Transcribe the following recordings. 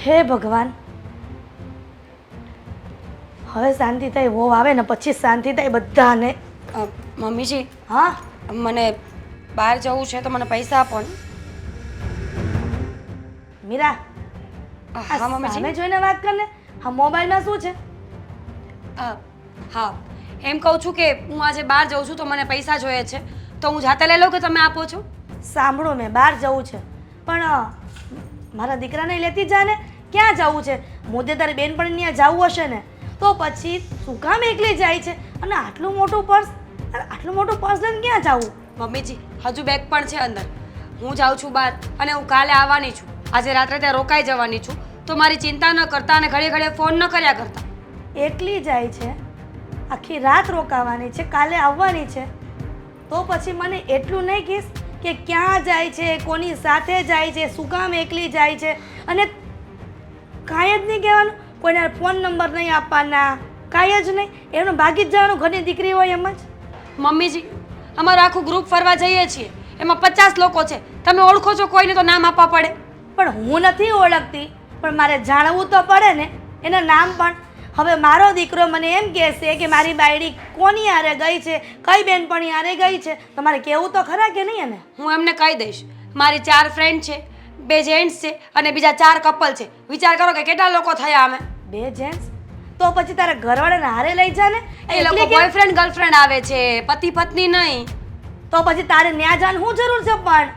હે ભગવાન, હવે શાંતિ થાય, વહુ આવે ને પછી શાંતિ થાય બધાને. મમ્મીજી, હા, મને બહાર જવું છે તો મને પૈસા આપો ને. મીરા, હા સામે મમ્મીજી. જોઈને વાત કર ને. હા, મોબાઈલમાં શું છે? હા, એમ કહું છું કે હું આજે બહાર જઉં છું તો મને પૈસા જોઈએ છે, તો હું જાતે લઈ લઉં કે તમે આપો છો? સાંભળો, મેં બહાર જવું છે પણ મારા દીકરાને લેતી જા ને. ક્યાં જવું છે? મુદ્દે તારી બેનપણી ત્યાં જવું હશે ને તો પછી શું કામ એકલી જાય છે? અને આટલું મોટું પર્સ લઈને ક્યાં જવું? મમ્મીજી, હજુ બેગ પણ છે અંદર. હું જાઉં છું બહાર અને હું કાલે આવવાની છું. આજે રાત્રે ત્યાં રોકાઈ જવાની છું, તો મારી ચિંતા ન કરતા અને ઘડીએ ઘડીએ ફોન ન કર્યા કરતા. એકલી જાય છે, આખી રાત રોકાવાની છે, કાલે આવવાની છે, તો પછી મને એટલું નહીં કહીશ કે ક્યાં જાય છે, કોની સાથે જાય છે, શું કામ એકલી જાય છે? અને કાંઈ જ નહીં કહેવાનું, કોઈને ફોન નંબર નહીં આપવાના, કાંઈ જ નહીં. એનું ભાગી જ જવાનું, ઘરની દીકરી હોય એમ જ. મમ્મીજી, અમારું આખું ગ્રુપ ફરવા જઈએ છીએ, એમાં 50 લોકો છે. તમે ઓળખો છો કોઈને તો નામ આપવા પડે. પણ હું નથી ઓળખતી, પણ મારે જાણવું તો પડે ને એના નામ પણ. હવે મારો દીકરો મને એમ કહેશે કે મારી બાયડી કોની હારે ગઈ છે, કઈ બેનપણી હારે ગઈ છે, તો મારે કહેવું તો ખરા કે નહીં એને? હું એમને કહી દઈશ મારી 4 ફ્રેન્ડ છે, 2 જેન્ટ્સ છે અને બીજા 4 કપલ છે. વિચાર કરો કે કેટલા લોકો થયા અમે. 2 જેન્ટ્સ? તો પછી તારા ઘરવાળાને હારે લઈ જા ને. એ લોકો બોયફ્રેન્ડ ગર્લફ્રેન્ડ આવે છે, પતિ પત્ની નહીં. તો પછી તારે ન્યા જવાની શું જરૂર છે? પણ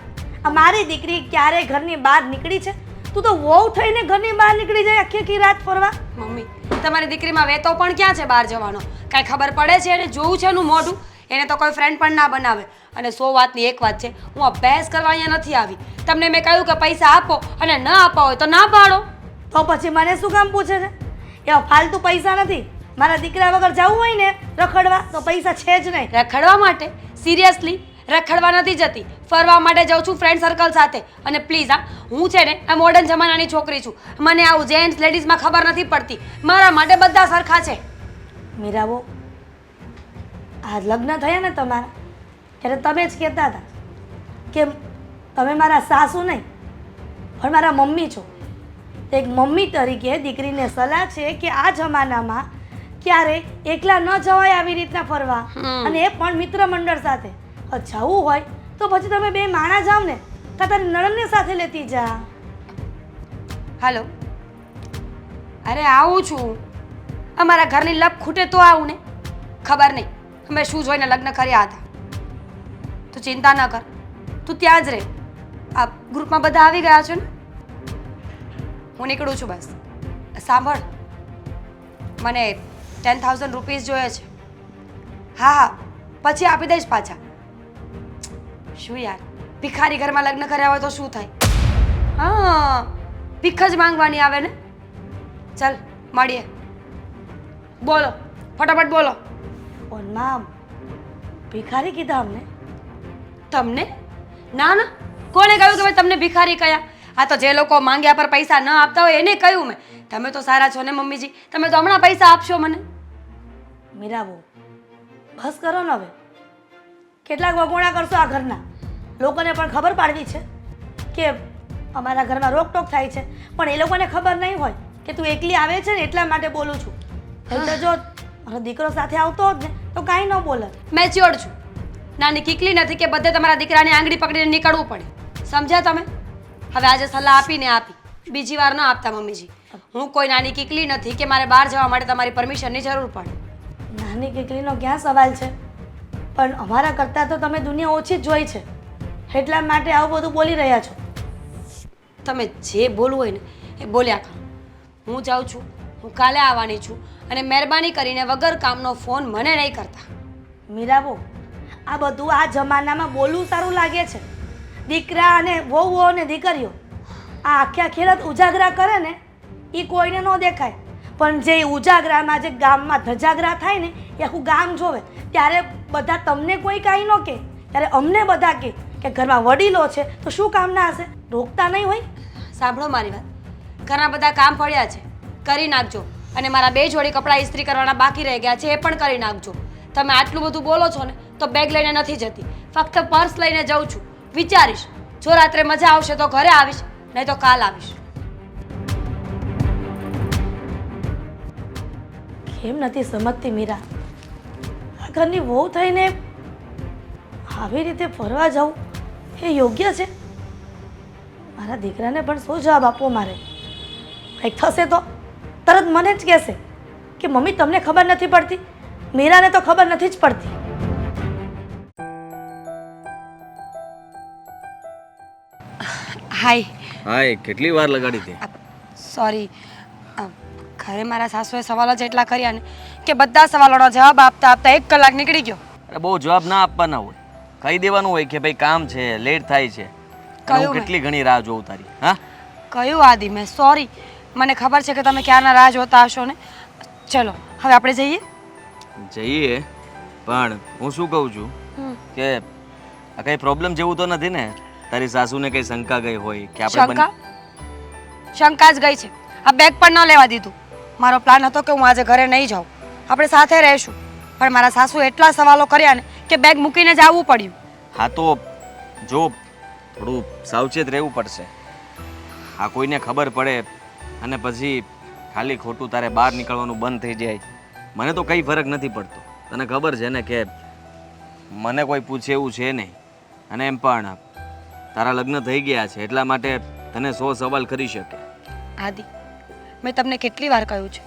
આ મારી દીકરી ક્યારે ઘરની બહાર નીકળી છે? તું તો વહુ થઈને ઘરની બહાર નીકળી જાય આખી આખી રાત ફરવા. મમ્મી, તમારી દીકરીમાં વેતો પણ ક્યાં છે બહાર જવાનો? કાંઈ ખબર પડે છે? એને જોવું છે એનું મોઢું? એને તો કોઈ ફ્રેન્ડ પણ ના બનાવે. અને 100 વાતની એક વાત છે, હું અભ્યાસ કરવા અહીંયા નથી આવી. તમને મેં કહ્યું કે પૈસા આપો અને ન આપવા હોય તો ના પાડો. તો પછી મને શું કામ પૂછે છે? એવા ફાલતુ પૈસા નથી. મારા દીકરા વગર જવું હોય ને રખડવા તો પૈસા છે જ નહીં. રખડવા માટે? સિરિયસલી? રખડવા નથી જતી, ફરવા માટે જાઉં છું ફ્રેન્ડ સર્કલ સાથે. અને પ્લીઝ હા, હું છે ને આ મોડર્ન જમાનાની છોકરી છું. મને આવું જેન્ટ્સ લેડીઝમાં ખબર નથી પડતી. મારા માટે બધા સરખા છે. મીરાબો, આ લગ્ન થયા ને તમારા ત્યારે તમે જ કહેતા હતા કે તમે મારા સાસુ નહીં પણ મારા મમ્મી છો. એક મમ્મી તરીકે દીકરીને સલાહ છે કે આ જમાનામાં ક્યારે એકલા ન જવાય આવી રીતના ફરવા, અને એ પણ મિત્ર મંડળ સાથે. જવું હોય તો પછી તમે 2 માણા જાવ ને, તારી નણંદને સાથે લેતી જા. હાલો, અરે આવું છું. અમારા ઘરની લપ ખૂટે તો આવું ને. ખબર નહીં અમે શું જોઈને લગ્ન કર્યા હતા. તું ચિંતા ન કર, તું ત્યાં જ રહે. આ ગ્રુપમાં બધા આવી ગયા છો ને? હું નીકળું છું બસ. સાંભળ, મને 10,000 રૂપીસ જોઈએ છે. હા હા, પછી આપી દઈશ પાછા. શું યાર, ભિખારી ઘરમાં લગ્ન કર્યા હોય તો શું થાય? હા, ભીખ જ માંગવાની આવે ને. ચાલ મળીએ. બોલો, ફટાફટ બોલો. પણ નામ ભિખારી કીધા અમને? તમને? ના ના, કોને કહ્યું કે મેં તમને ભિખારી કહ્યા? આ તો જે લોકો માંગ્યા પર પૈસા ન આપતા હોય એને કહ્યું મેં. તમે તો સારા છો ને મમ્મીજી, તમે તો હમણાં પૈસા આપશો મને. મીરાબો, બસ કરો ને હવે. કેટલાક વગોણા કરશો આ ઘરના? લોકોને પણ ખબર પાડવી છે કે અમારા ઘરમાં રોકટોક થાય છે, પણ એ લોકોને ખબર નહીં હોય કે તું એકલી આવે છે ને એટલા માટે બોલું છું. એટલે જો મારો દીકરો સાથે આવતો હોત ને તો કાંઈ ન બોલત. મેચ્યોર છું, નાની કીકલી નથી કે બધે તમારા દીકરાની આંગળી પકડીને નીકળવું પડે. સમજ્યા તમે? હવે આજે સલાહ આપીને આપી, બીજી વાર ન આપતા મમ્મીજી. હું કોઈ નાની કીકલી નથી કે મારે બહાર જવા માટે તમારી પરમિશનની જરૂર પડે. નાની કીકલીનો ક્યાં સવાલ છે? પણ અમારા કરતાં તો તમે દુનિયા ઓછી જ જોઈ છે, એટલા માટે આવું બધું બોલી રહ્યા છો. તમે જે બોલવું હોય ને એ બોલ્યા કરો. હું જાઉં છું, હું કાલે આવવાની છું, અને મહેરબાની કરીને વગર કામનો ફોન મને નહીં કરતા. મીરાબો, આ બધું આ જમાનામાં બોલવું સારું લાગે છે. દીકરા અને વહુઓ અને દીકરીઓ આ આખી આખી રાત ઉજાગરા કરે ને એ કોઈને ન દેખાય, પણ જે ઉજાગરામાં જે ગામમાં ધજાગરા થાય ને એ આખું ગામ જોવે. ત્યારે બધા તમને કોઈ કાંઈ ન કહે, ત્યારે અમને બધા કહે કે ઘરમાં વડીલો છે તો શું કામના હશે, રોકતા નહીં હોય. સાંભળો મારી વાત, ઘણા બધા કામ પડ્યા છે, કરી નાખજો. અને મારા 2 જોડી કપડાં ઇસ્ત્રી કરવાના બાકી રહી ગયા છે, એ પણ કરી નાખજો. તમે આટલું બધું બોલો છો ને તો બેગ લઈને નથી જતી, ફક્ત પર્સ લઈને જાઉં છું. વિચારીશ, જો રાત્રે મજા આવશે તો ઘરે આવીશ, નહીં તો કાલ આવીશ. કેમ નથી સમજતી મીરા? આ ઘરની વહુ થઈને આવી રીતે ફરવા જવું એ યોગ્ય છે? મારા દીકરાને પણ શું જવાબ આપવો મારે? કંઈક થશે તો તરત મને જ કહેશે કે મમ્મી તમને ખબર નથી પડતી, મીરાને તો ખબર નથી જ પડતી. હાય. હા, કેટલી વાર લગાડી હતી? સોરી, ઘરે મારા સાસુએ સવાલો જ એટલા કર્યા ને કે બધા સવાલોનો જવાબ આપતા આપતા 1 કલાક નીકળી ગયો. અરે બહુ જવાબ ના આપવાના હોય, કહી દેવાનું હોય કે ભાઈ કામ છે, લેટ થાય છે. અને હું કેટલી ઘણી રાહ જોઉં તારી. હા, કયું આદિ મેં સોરી, મને ખબર છે કે તમે ક્યારના રાહ જોતા હશો ને. ચલો હવે આપણે જઈએ. જઈએ, પણ હું શું કહું છું કે આ કઈ પ્રોબ્લેમ જેવું તો નથી ને? તારી સાસુને કઈ શંકા ગઈ હોય કે આપણે શંકા જ ગઈ છે. આ બેગ પણ ન લેવા દીધું. મારો પ્લાન હતો કે હું આજે ઘરે નહીં જાઉં, આપણે સાથે રહીશું, પણ મારા સાસુ એટલા સવાલો કર્યા ને કે બેગ મૂકીને જ આવવું પડ્યું. હા તો જો થોડું સાવચેત રહેવું પડશે. આ કોઈને ખબર પડે અને પછી ખાલી ખોટું તારે બહાર નીકળવાનું બંધ થઈ જાય, મને તો કંઈ ફરક નથી પડતો. તને ખબર છે ને કે મને કોઈ પૂછે એવું છે નહીં. અને એમ પણ તારા લગ્ન થઈ ગયા છે એટલા માટે તને 100 સવાલ કરી શકે. આદિ, મેં તમને કેટલી વાર કહ્યું છે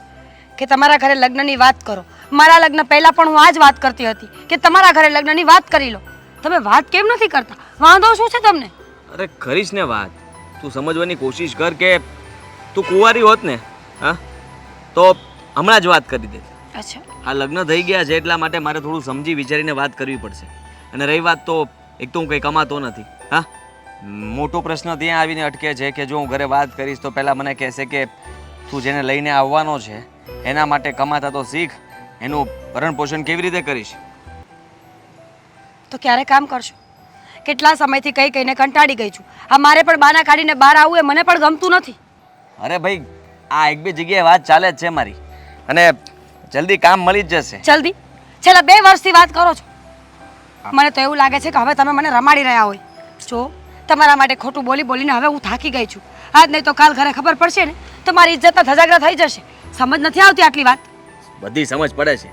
કે તમારા ઘરે લગ્નની વાત કરો. મારા લગ્ન પહેલાં પણ હું આ જ વાત કરતી હતી કે તમારા ઘરે લગ્નની વાત કરી લો. તમે વાત કેમ નથી કરતા? વાંધો શું છે તમને? અરે કરીશ ને વાત. તું સમજવાની કોશિશ કર કે તું કુંવારી હોત ને, હા, તો હમણાં જ વાત કરી દે. અચ્છા, આ લગ્ન થઈ ગયા છે એટલા માટે મારે થોડું સમજી વિચારીને વાત કરવી પડશે. અને રહી વાત તો એક તો હું કંઈ કમાતો નથી. હા, મોટો પ્રશ્ન ત્યાં આવીને અટકે છે કે જો હું ઘરે વાત કરીશ તો પહેલાં મને કહેશે કે તું જેને લઈને આવવાનો છે એના માટે કમાતા તો શીખ, એનું ભરણ પોષણ કેવી રીતે કરીશ? તો ક્યારે કામ કરશો? કેટલા સમયથી કઈ કઈને કંટાળી ગઈ છું. આ મારે પણ બાના કાઢીને બહાર આવવું એ મને પણ ગમતું નથી. અરે ભાઈ, આ 1-2 જગ્યાએ વાત ચાલે જ છે મારી, અને જલ્દી કામ મળી જ જશે. જલ્દી? છેલ્લા 2 વર્ષથી વાત કરો છો. મને તો એવું લાગે છે કે હવે તમે મને રમાડી રહ્યા હોય. જો તમારા માટે ખોટું બોલી બોલીને હવે હું થાકી ગઈ છું. આજ નહીં તો કાલ ઘરે ખબર પડશે ને તો મારી ઇજ્જતના ધજાગરા થઈ જશે. સમજ નથી આવતી આટલી વાત? બધી સમજ પડે છે,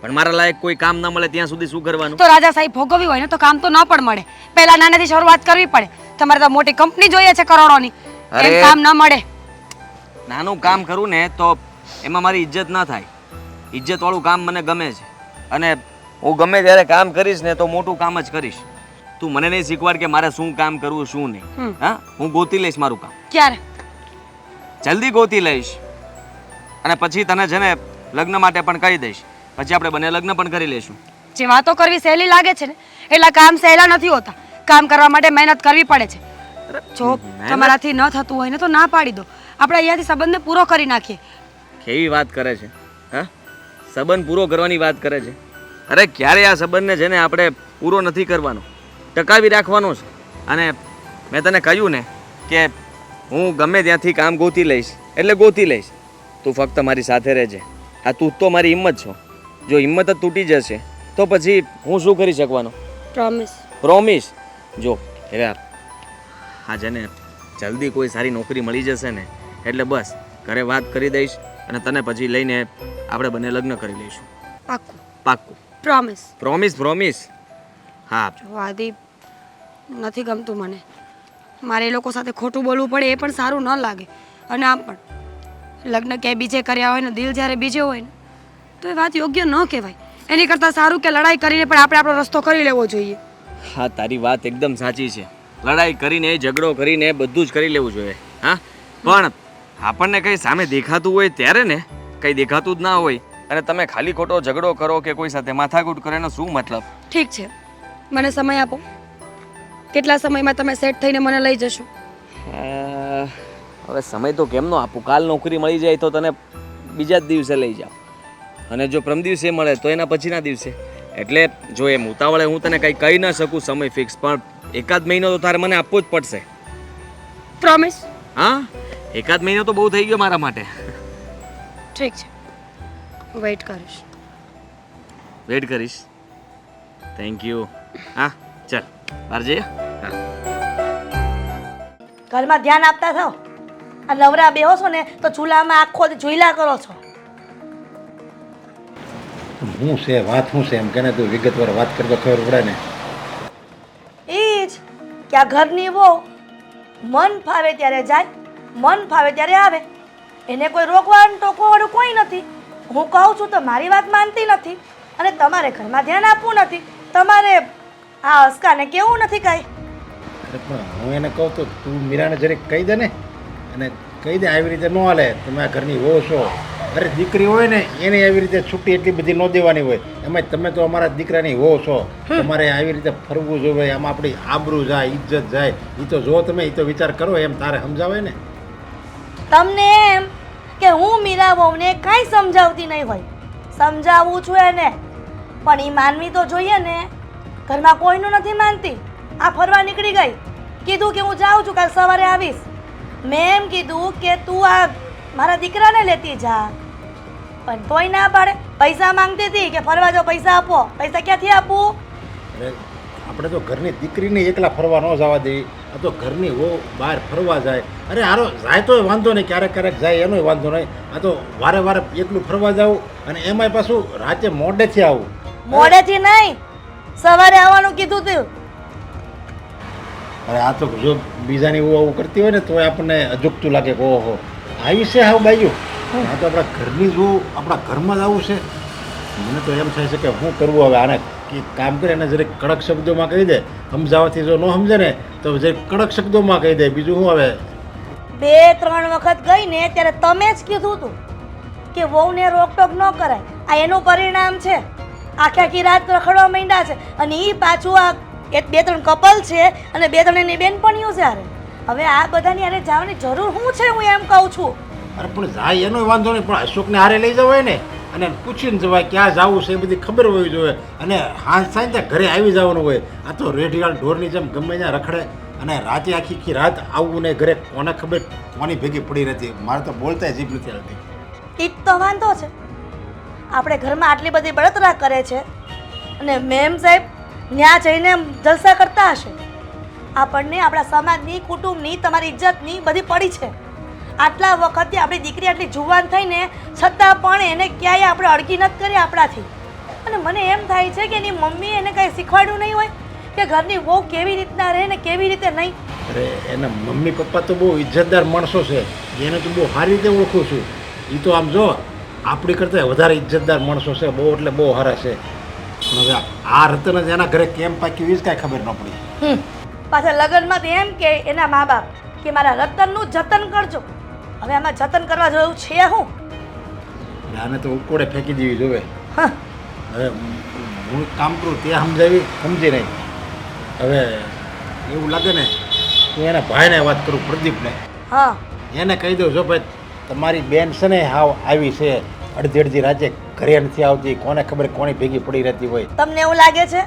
પણ મારા લાયક કોઈ કામ ન મળે ત્યાં સુધી શું કરવાનું? તો રાજા સાહેબ ભોગવવી હોય ને તો કામ તો ન પણ મળે. પહેલા નાનેથી શરૂઆત કરવી પડે. તમારે તો મોટી કંપની જોઈએ છે કરોડોની, એમ કામ ન મળે. નાનું કામ કરું ને તો એમાં મારી ઇજ્જત ના થાય. ઇજ્જતવાળું કામ મને ગમે છે, અને હું ગમે ત્યારે કામ કરીશ ને તો મોટું કામ જ કરીશ. તું મને નહીં શીખવાડ કે મારે શું કામ કરવું શું નહીં. હા, હું ગોતી લઈશ મારું કામ. ક્યારે? જલ્દી ગોતી લઈશ, અને પછી તને છે ને લગ્ન માટે પણ કહી દઈશ. પછી આપણે બંને લગ્ન પણ કરી લઈશું. જે વાતો કરવી સહેલી લાગે છે ને એટલા કામ સહેલા નથી હોતા. કામ કરવા માટે મહેનત કરવી પડે છે. જો તમારાથી ન થતું હોય ને તો ના પાડી દો. આપણે અહીંયાથી સંબંધને પૂરો કરી નાખીએ. કેવી વાત કરે છે? હા, સંબંધ પૂરો કરવાની વાત કરે છે? અરે ક્યારે આ સંબંધને છે ને આપણે પૂરો નથી કરવાનો, ટકાવી રાખવાનો છે. અને મેં તને કહ્યું ને કે હું ગમે ત્યાંથી કામ ગોતી લઈશ એટલે ગોતી લઈશ. તું ફક્ત મારી સાથે રહેજે. આ તું તો મારી હિંમત છો. જો હિંમત જ તૂટી જશે તો પછી હું શું કરી શકવાનો? પ્રોમિસ. પ્રોમિસ. જો હેરા, હા છે ને જલ્દી કોઈ સારી નોકરી મળી જશે ને એટલે બસ ઘરે વાત કરી દઈશ અને તને પછી લઈને આપણે બંને લગ્ન કરી લઈશું. પાક્કું? પાક્કું. પ્રોમિસ. પ્રોમિસ. પ્રોમિસ. હા. જો આદિ, નથી ગમતું મને. મારે એ લોકો સાથે ખોટું બોલવું પડે એ પણ સારું ન લાગે. અને આમ પણ લગ્ન ક્યાંય બીજે કર્યા હોય ને દિલ જ્યારે બીજે હોય ને તો એ વાત યોગ્ય ન કહેવાય. એની કરતાં સારું કે લડાઈ કરીને પણ આપણે આપણો રસ્તો કરી લેવો જોઈએ. હા, તારી વાત એકદમ સાચી છે. લડાઈ કરીને ઝઘડો કરીને બધું જ કરી લેવું જોઈએ. હા, પણ આપણને કંઈ સામે દેખાતું હોય ત્યારે ને, કંઈ દેખાતું જ ના હોય અને તમે ખાલી ખોટો ઝઘડો કરો કે કોઈ સાથે માથાકૂટ કરો એનો શું મતલબ? ઠીક છે, મને સમય આપો. કેટલા સમયમાં તમે સેટ થઈને મને લઈ જશો? હવે સમય તો કેમનો આપું? કાલ નોકરી મળી જાય તો તને બીજા જ દિવસે લઈ જાઓ, અને જો પ્રમ દિવસે મળે તો એના પછીના દિવસે. એટલે જો એમ ઉતાવળે હું તને કંઈ કહી ન શકું સમય ફિક્સ, પણ 1 મહિનો તો તારે મને આપવો જ પડશે. પ્રોમિસ? હા, 1 મહિનો તો બહુ થઈ ગયો મારા માટે. ઠીક છે, વેઇટ કરીશ. વેઇટ કરીશ. Thank you. હા, ચાલ બહાર જઈએ. હા, ઘરમાં ધ્યાન આપતા થાઓ. આ નવરા બેહો છો ને તો ચૂલામાં આખો દી ઝૂલા કરો છો. શું છે વાત શું છે એમ કે તું વિગતવાર વાત કરતો ખબર પડે ને. એ જ કે આ ઘરની વહુ મન ફાવે ત્યારે જાય, મન ફાવે ત્યારે આવે. એને કોઈ રોકવાનું ટોકવાવાળું કોઈ નથી. હું કહું છું તો મારી વાત માનતી નથી અને તમારે ઘરમાં ધ્યાન આપવું નથી. તમારે આ અસ્કાને કેવું નથી કાંઈ. અરે પણ હું એને કહું તો તું મીરાને જરીક કહી દે ને, અને કહી દે આવી રીતે ન હાલે, તમે આ ઘરની વહુ છો. અરે દીકરી હોય ને એને આવી રીતે છૂટી એટલી બધી ન દેવાની હોય. એમાં તમે તો અમારા દીકરાની વહુ છો, તમારે આવી રીતે ફરવું જોઈએ. આમાં આપણી આબરૂ જાય, ઇજ્જત જાય. એ તો જો તમે એ તો વિચાર કરો, એમ તારે સમજાવાય ને. તમને એમ કે હું મીરા વહુને કાંઈ સમજાવતી નહીં હોય. સમજાવું છું એને, પણ એ માનવી તો જોઈએ ને. ઘરમાં કોઈનું નથી માનતી. આ ફરવા નીકળી ગઈ, કીધું કે હું જાઉં છું, કાલ સવારે આવીશ. મેં એમ કીધું કે તું આ મારા દીકરાને લેતી જા, પણ તોય ના પાડે. પૈસા માંગતી હતી કે ફરવા જાઓ, પૈસા આપો. પૈસા ક્યાંથી આપું? અરે આપણે તો ઘરની દીકરીને એકલા ફરવા ન જવા દઈએ. આ તો ઘરની વહુ બહાર ફરવા જાય. અરે હારો જાય તોય વાંધો નહીં, ક્યારેક ક્યારેક જાય એનોય વાંધો નહીં. આ તો વારે વારે એકલું ફરવા જવું, અને એમાંય પાછું રાતે મોડેથી આવું. મોડેથી નહીં, સવારે આવવાનું કીધું તું. અરે આ તો જો બીજાની વહુ આવું કરતી હોય ને તો આપણને અજુગતું લાગે કે ઓહો આવી છે હાવ બાજુ. આ તો આપણા ઘરની જ વહુ આપણા ઘરમાં જ આવું છે. મને તો એમ થાય છે કે શું કરવું હવે આને. કે કામ કરે એને જરીક કડક શબ્દોમાં કહી દે. સમજાવવાથી જો ન સમજે ને તો જરીક કડક શબ્દોમાં કહી દે. બીજું શું હવે. 2-3 વખત ગઈ ને ત્યારે તમે જ કીધું તું કે વહુને રોકટોક ન કરાય. આ એનું પરિણામ છે. આખી રાત રખડવા માંડ્યા છે, અને એ પાછું આ 2-3 કપલ છે અને 2-3 એની બેનપણીઓ છે. હવે આ બધાની હારે જવાની જરૂર શું છે, હું એમ કહું છું. અરે પણ જાય એનો વાંધો નહીં, પણ અશોકને હારે લઈ જવાય ને, અને પૂછીને જવાય ક્યાં જવું છે એ બધી ખબર હોવી જોઈએ. અને હાંસ થાય ને ત્યાં ઘરે આવી જવાનું હોય. આ તો રેઢિયાળ ઢોરની જેમ ગમે ત્યાં રખડે, અને રાતે આખી રાત આવવું ને ઘરે કોને ખબર કોની ભેગી પડી રહેતી. મારે તો બોલતા જીભ નથી આવતી. એ જ તો વાંધો છે. આપણે ઘરમાં આટલી બધી બળતરા કરે છે અને મેમ સાહેબ ત્યાં જઈને જલસા કરતા હશે. આપણને આપણા સમાજની, કુટુંબની, તમારી ઇજ્જતની બધી પડી છે. આટલા વખતથી આપણી દીકરી આટલી જુવાન થઈને છતાં પણ એને ક્યાંય આપણે અડકી નથી કરી આપણાથી. અને મને એમ થાય છે કે એની મમ્મીએ એને કાંઈ શીખવાડ્યું નહીં હોય કે ઘરની વહુ કેવી રીતના રહે ને કેવી રીતે નહીં. અરે એના મમ્મી પપ્પા તો બહુ ઇજ્જતદાર માણસો છે, એને તો બહુ સારી રીતે ઓળખું છું. એ તો આમ જો આપણી કરતાં વધારે ઇજ્જતદાર માણસો છે, બહુ એટલે બહુ સારા છે. પણ હવે આ રતન જ એના ઘરે કેમ પાક્યું એ જ કાંઈ ખબર ન પડી. પાછા લગ્નમાં તો એમ કે એના મા બાપ કે મારા રતનનું જતન કરજો. હવે આમાં જતન કરવા જેવું છે શું? આને તો ઉકોડે ફેંકી દેવી જોવે. હા, હવે હું કામ કરું તે સમજાવી સમજી નહીં. હવે એવું લાગે ને હું એના ભાઈને વાત કરું, પ્રદીપને. હા, એને કહી દઉં જો ભાઈ તમારી બેન છે ને હાવ આવી છે, અડધી અડધી રાતે ઘરે નથી આવતી, કોને ખબર કોની ભેગી પડી રહેતી હોય. તમને એવું લાગે છે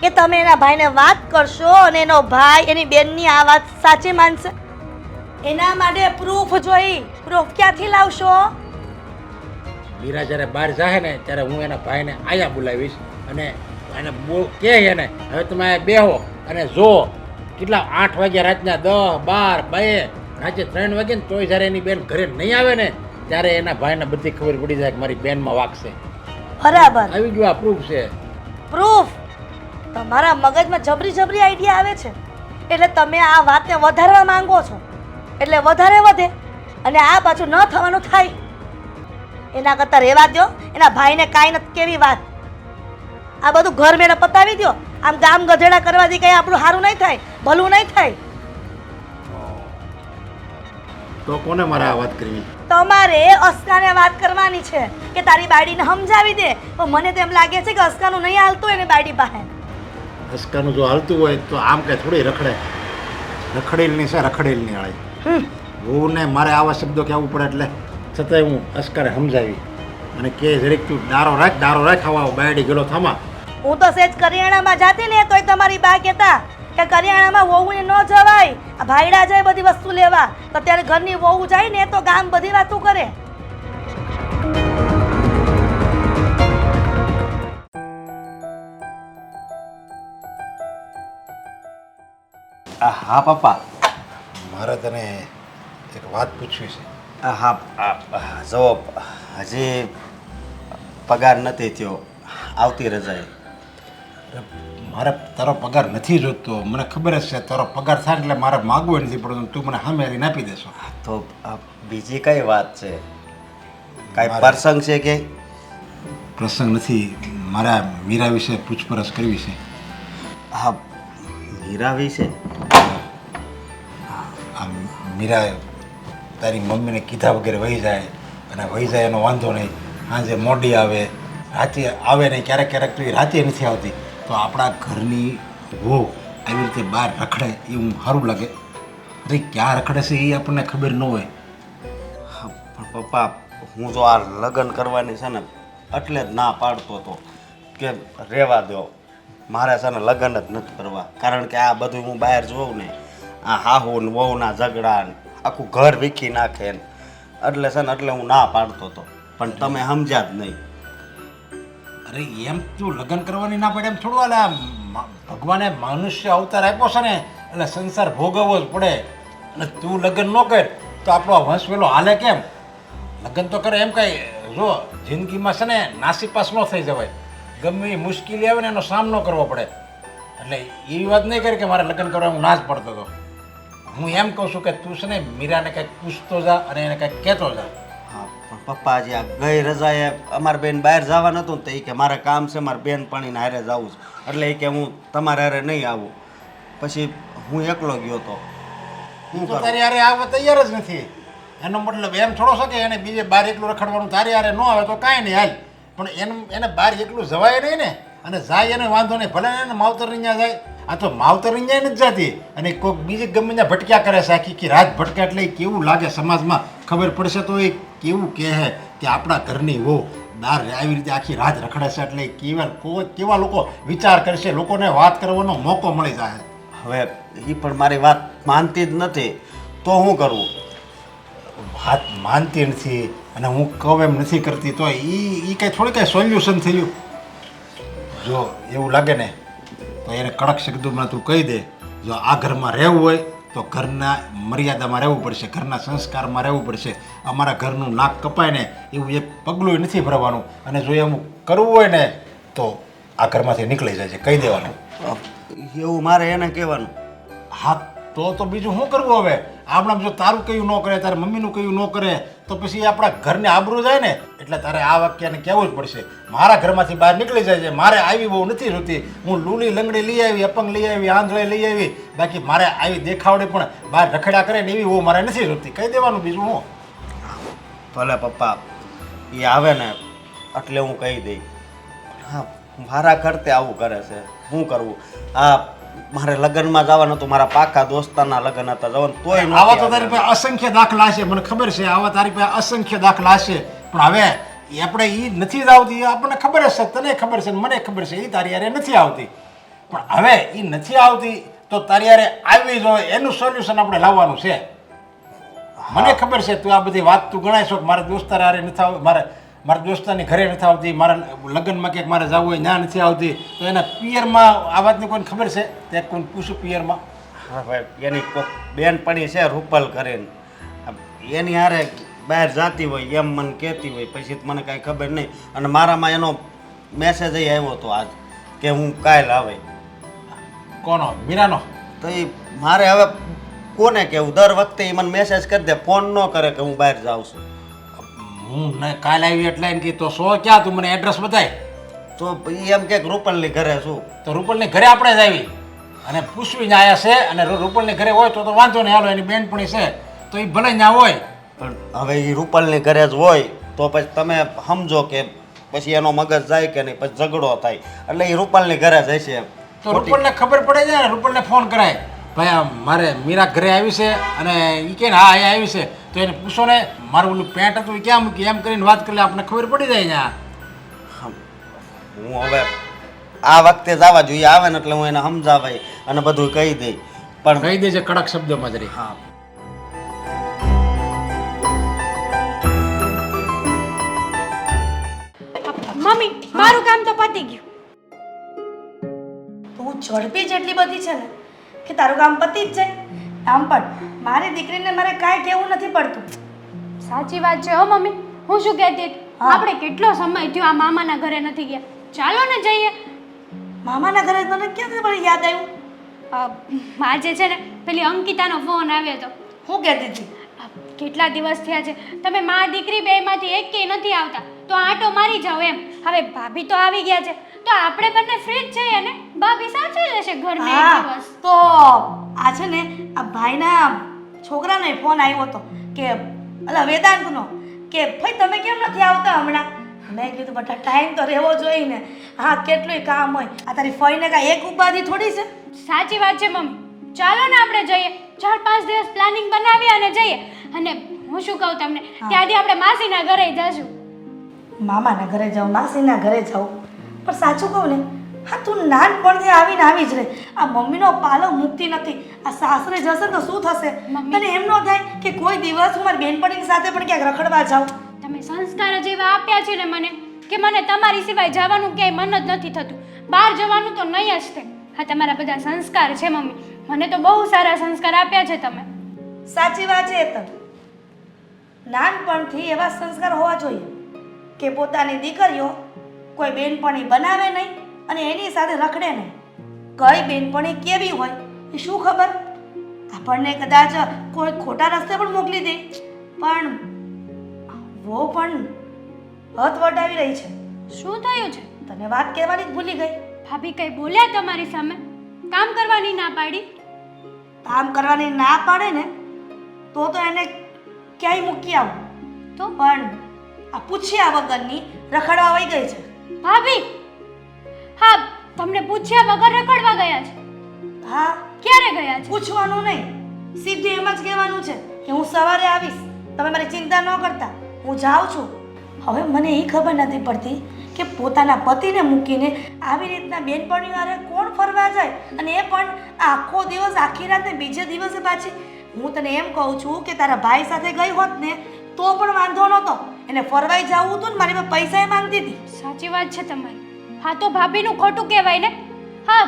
કે તમે એના ભાઈને વાત કરશો અને એનો ભાઈ એની બેનની આ વાત સાચી માનશે? એના માટે પ્રૂફ જોઈ. પ્રૂફ ક્યાંથી લાવશો? મીરા જ્યારે બહાર જાય ને ત્યારે હું એના ભાઈને આયા બોલાવીશ, અને એને કહે એને હવે તમે અહીંયા બેહો અને જો કેટલા 8 વાગ્યા રાતના 10, 12, 2 રાતે 3 વાગે ને તોય જ્યારે એની બેન ઘરે નહીં આવે ને ત્યારે એના ભાઈને બધી ખબર પડી જાય કે મારી બેનમાં વાગશે. બરાબર, આવી ગયું, આ પ્રૂફ છે. પ્રૂફ. તમારા મગજમાં જબરી જબરી આઈડિયા આવે છે એટલે તમે આ વાતને વધારવા માંગો છો, એટલે વધારે વધે અને આ પાછું ન થવાનું થાય. એના કરતાં રહેવા દો. એના ભાઈને કાંઈ નથી કેવી વાત. આ બધું ઘર મેળે પતાવી દો. આમ ગામ ગધેડા કરવાથી કંઈ આપણું સારું નહીં થાય, ભલું નહીં થાય. તો કોને મારે આ વાત કરવી? તમારે અસ્કાને વાત કરવાની છે કે તારી બાયડીને સમજાવી દે. પણ મને તો એમ લાગે છે કે અસ્કાનું નહીં હાલતું એને બાયડી પાસે. અસ્કાનું જો હાલતું હોય તો આમ કંઈ થોડી રખડે. રખડેલની છે, રખડેલની આળી. હું ને મારે આવા શબ્દો કહેવું પડે એટલે છતાંય હું અસ્કારે સમજાવી અને કે જરીક તું ડારો રાખ આવા બાયડી ગયેલો થામા. હું તો સેજ કરિયાણામાં જાતી ને તોય તમારી બા કહેતા કે કરિયાણામાં વહુને ન જવાય, આ ભાઈડા જાય બધી વસ્તુ લેવા. તો ત્યારે ઘરની વહુ જાય ને તો ગામ બધી વાતો કરે. હા પપ્પા, મારે તને એક વાત પૂછવી છે. હા જો હજી પગાર નથી થયો, આવતી રજાએ. મારે તારો પગાર નથી જોતો, મને ખબર જ છે. તારો પગાર થાય એટલે મારે માગવું નથી પડતું. તું મને સામે આવીને આપી દેશો. તો આ બીજી કઈ વાત છે? કાંઈ પ્રસંગ છે કે? પ્રસંગ નથી, મારા મીરા વિશે પૂછપરછ કરવી છે. હા, મીરા વિશે. આ મીરા તારી મમ્મીને કીધા વગેરે વહી જાય, અને વહી જાય એનો વાંધો નહીં. સાંજે મોડી આવે, રાતે આવે નહીં. ક્યારેક ક્યારેક તો એ રાતે નથી આવતી. તો આપણા ઘરની વહુ આવી રીતે બહાર રખડે એ હું સારું લાગે? અરે ક્યાં રખડે છે એ આપણને ખબર ન હોય. હા, પણ પપ્પા હું જો આ લગ્ન કરવાની છે ને એટલે જ ના પાડતો હતો કે રહેવા દો, મારે છે ને લગ્ન જ નથી કરવા. કારણ કે આ બધું હું બહાર જોઉં ને, આ હાહુ ને વહુના ઝઘડા ને આખું ઘર વીખી નાખે ને, એટલે છે ને એટલે હું ના પાડતો હતો. પણ તમે સમજ્યા જ નહીં. અરે એમ તું લગ્ન કરવાની ના પડે એમ થોડું હાલે. ભગવાને મનુષ્ય અવતાર આપ્યો છે ને એટલે સંસાર ભોગવવો જ પડે. અને તું લગ્ન ન કર તો આપણો વંશ પેલો હાલે કેમ? લગ્ન તો કરે એમ કાંઈ જો જિંદગીમાં છે ને નાસીપાસ ન થઈ જવાય. ગમે એ મુશ્કેલી આવે ને એનો સામનો કરવો પડે. એટલે એવી વાત નહીં કરી કે મારે લગ્ન કરવા હું ના જ પડતો હતો. હું એમ કહું છું કે તું છે ને મીરાને કંઈક પૂછતો જા અને એને કંઈક કહેતો જા. હા, પણ પપ્પા જે આ ગઈ રજાએ અમારી બેન બહાર જવા નહોતું ને, તો એ કે મારે કામ છે, મારે બેન પાણીને હારે જવું છે, એટલે એ કે હું તમારે હારે નહીં આવું. પછી હું એકલો ગયો હતો. હું તો તારી હારે આવવા તૈયાર જ નથી. એનો મતલબ એમ થોડો છે કે એને બીજે બહાર એકલું રખડવાનું તારી હારે ન આવે તો કાંઈ નહીં હાલ. પણ એને બહાર એકલું જવાય નહીં ને. અને જાય એને વાંધો નહીં, ભલે એને માવતરની ત્યાં જાય. આ તો માવતરની ત્યાં નથી જતી, અને કોઈક બીજી ગમે ત્યાં ભટક્યા કરે છે. આખી રાત ભટક્યા એટલે કેવું લાગે સમાજમાં ખબર પડશે તો એ કેવું કહે કે આપણા ઘરની વહુ બહાર આવી રીતે આખી રાત રખડે છે. એટલે કેવા લોકો વિચાર કરશે, લોકોને વાત કરવાનો મોકો મળી જાય. હવે એ પણ મારી વાત માનતી જ નથી, તો શું કરવું? વાત માનતી નથી અને હું કહું એમ નથી કરતી, તો એ કંઈ થોડી કાંઈ સોલ્યુશન થયું? જો એવું લાગે ને તો એને કડક શબ્દોમાં તું કહી દે, જો આ ઘરમાં રહેવું હોય તો ઘરના મર્યાદામાં રહેવું પડશે, ઘરના સંસ્કારમાં રહેવું પડશે. અમારા ઘરનું નાક કપાય ને એવું એક પગલું નથી ભરવાનું. અને જો એમ કરવું હોય ને તો આ ઘરમાંથી નીકળી જાય છે, કહી દેવાનું. એવું મારે એને કહેવાનું? હા, તો બીજું શું કરવું હવે? આપણા જો તારું કયું ન કરે, તારા મમ્મીનું કયું ન કરે તો પછી આપણા ઘરને આબરૂ જાય ને. એટલે તારે આ વાક્યને કહેવું જ પડશે. મારા ઘરમાંથી બહાર નીકળી જાય છે, મારે આવી બહુ નથી જોતી. હું લૂલી લંગડી લઈ આવી, અપંગ લઈ આવી, આંધળે લઈ આવી, બાકી મારે આવી દેખાવડે પણ બહાર રખડ્યા કરે ને એવી બહુ મારે નથી જોતી. કહી દેવાનું, બીજું હું. ભલે પપ્પા, એ આવે ને એટલે હું કહી દઈ. હા, મારા કરતે આવું કરે છે, શું કરવું? આ મારે લગ્નમાં જવાનું હતું, મારા પાકા દોસ્તારના લગ્ન હતા જવાનું, તોય આવા તો તારી પાસે અસંખ્ય દાખલા છે, મને ખબર છે. આવા તારી પાસે અસંખ્ય દાખલા છે. પણ હવે આપણે એ નથી જ આવતી, આપણને ખબર જ છે, તને ખબર છે, મને ખબર છે. એ તારી યારે નથી આવતી. પણ હવે એ નથી આવતી તો તારી યારે આવી જ હોય, એનું સોલ્યુશન આપણે લાવવાનું છે. મને ખબર છે તું આ બધી વાત તું ગણાય છો કે મારા દોસ્તાર હારે નથી આવતી, મારા દોસ્તારની ઘરે નથી આવતી, મારા લગ્નમાં ક્યાંક મારે જવું હોય ત્યાં નથી આવતી. તો એના પિયરમાં આ વાતની કોઈને ખબર છે? તે કોઈને પૂછું પિયરમાં? હા ભાઈ, એની કોઈક બેનપણી છે રૂપલ કરીને, એની હારે બહાર જાતી હોય એમ મને કહેતી હોય. પછી મને કાંઈ ખબર નહીં. અને મારામાં એનો મેસેજ આવ્યો હતો આજ કે હું કાલ આવે. કોનો? મીરાનો? તો એ મારે હવે કોને કહેવું? દર વખતે એ મને મેસેજ કરી દે, ફોન ન કરે કે હું બહાર જાઉં છું. હું ને કાલ આવી એટલે એમ કે તો સો ક્યાં? તું મને એડ્રેસ બતાય. તો એ એમ કે રૂપલની ઘરે છું. તો રૂપલની ઘરે આપણે જ આવી અને પૂછવીને આવ્યા છે. અને રૂપલની ઘરે હોય તો વાંધો નહીં, હાલો એની બેનપણી છે તો એ ભલે ત્યાં હોય. પણ હવે એ રૂપલની ઘરે જ હોય તો પછી તમે સમજો કે પછી એનો મગજ જાય કે નહીં, પછી ઝઘડો થાય. એટલે એ રૂપલની ઘરે જ હશે. તો રૂપલને ખબર પડે છે ને, રૂપલને ફોન કરાય, ભાઈ આ મારે મીરા ઘરે આવી છે અને એ કહે ને હા અહીંયા આવી છે, તો એને પૂછો ને મારું ઓલું પેન્ટ હતું એ ક્યાં મૂકી, એમ કરીને વાત કરી આપણને ખબર પડી જાય ત્યાં. હું હવે આ વખતે જ આવવા જોઈએ, આવે ને એટલે હું એને સમજાવાય અને બધું કહી દઈ. પણ કહી દેજે કડક શબ્દોમાં જરી. હા, મમ્મી મારું કામ તો પતી ગયું. તું ઝડપી જેટલી બધી છે ને કે તારું કામ પતી જ જાય. આમ પણ મારી દીકરીને મારે કાંઈ કહેવું નથી પડતું. સાચી વાત છે હો મમ્મી. હું શું કહેતી હતી, હા. આપણે કેટલો સમય થયો આ મામાના ઘરે નથી ગયા. ચાલો ને જઈએ. મામાના ઘરે મને ક્યાંથી પણ યાદ આવ્યું? આજે છે ને પેલી અંકિતાનો ફોન આવ્યો હતો. હું કહેતી હતી? કેટલા દિવસ થયા છે તમે મા દીકરી બેમાંથી એકેય નથી આવતા, તો આંટો મારી જાઓ એમ. હવે ભાભી તો આવી ગયા છે તો આપણે બંને ફ્રી જ છીએ ને, ભાભી સાચવી લેશે ઘરને એક હા, દિવસ. તો આ છે ને આ ભાઈના છોકરાનો ફોન આવ્યો હતો કે અલા વેદાંતનો કે ભાઈ તમે કેમ નથી આવતા હમણાં? મેં કીધું બટા ટાઈમ તો રહેવો જોઈએ ને. હા, કેટલુંય કામ હોય. આ તારી ફઈને કાંઈ એક ઉપાધિ થોડી છે? સાચી વાત છે મમ્મી, ચાલો ને આપણે જઈએ. 4-5 દિવસ પ્લાનિંગ બનાવીએ અને જઈએ. અને હું શું કહું તમને, ત્યાંથી આપણે માસીના ઘરે જશું. મામાના ઘરે જાઉં, માસીના ઘરે જાઉં, પણ સાચું કહું ને, હા તું નાનપણથી આવીને આવી જ રહે. આ મમ્મીનો પાલો મૂકતી નથી. આ સાસરે જશે તો શું થશે? મમ્મી. તને એમ ન થાય કે કોઈ દિવસ હું મારી બેનપણીની સાથે પણ ક્યાંક રખડવા જાઉં? તમે સંસ્કાર જ એવા આપ્યા છે ને મને, કે મને તમારી સિવાય જવાનું ક્યાંય મન જ નથી થતું. બહાર જવાનું તો નહીં જ તે. હા, તમારા બધા સંસ્કાર છે મમ્મી, મને તો બહુ સારા સંસ્કાર આપ્યા છે તમે. સાચી વાત છે તને. નાનપણથી એવા સંસ્કાર હોવા જોઈએ કે પોતાની દીકરીઓ કોઈ બેનપણી બનાવે નહીં અને એની સાથે રખડે નહીં. કઈ બેનપણી કેવી હોય એ શું ખબર? આપણને કદાચ કોઈ ખોટા રસ્તે પણ મોકલી દે, પણ વો પણ હદ વટાવી રહી છે. શું થયું છે? તને વાત કહેવાની જ ભૂલી ગઈ. ભાભી કઈ બોલ્યા તમારી સામે? કામ કરવાની ના પાડી? કામ કરવાની ના પાડે ને તો એને ક્યાંય મૂકી આવું, તો પણ આ પૂછ્યા વગરની રખડવા વહી ગઈ છે. ભાભી, હા તમને પૂછ્યા વગર રખડવા ગયા છે? હા, ક્યારે ગયા છે? પૂછવાનું નહીં, સીધું એમ જ કહેવાનું છે કે હું સવારે આવીશ, તમે મારી ચિંતા ન કરતા, હું જાઉં છું. હવે મને એ ખબર નથી પડતી કે પોતાના પતિને મૂકીને આવી રીતના બેનપણીઓ હારે કોણ ફરવા જાય, અને એ પણ આખો દિવસ આખી રાત ને બીજે દિવસે પાછી. હું તને એમ કહું છું કે તારા ભાઈ સાથે ગઈ હોત ને તો પણ વાંધો નહોતો. એને ફરવાઈ જવું હતું ને મારી પાસે પૈસા માંગતી હતી. સાચી વાત છે તમારી. હા, તો ભાભીનું ખોટું કહેવાય ને. હા,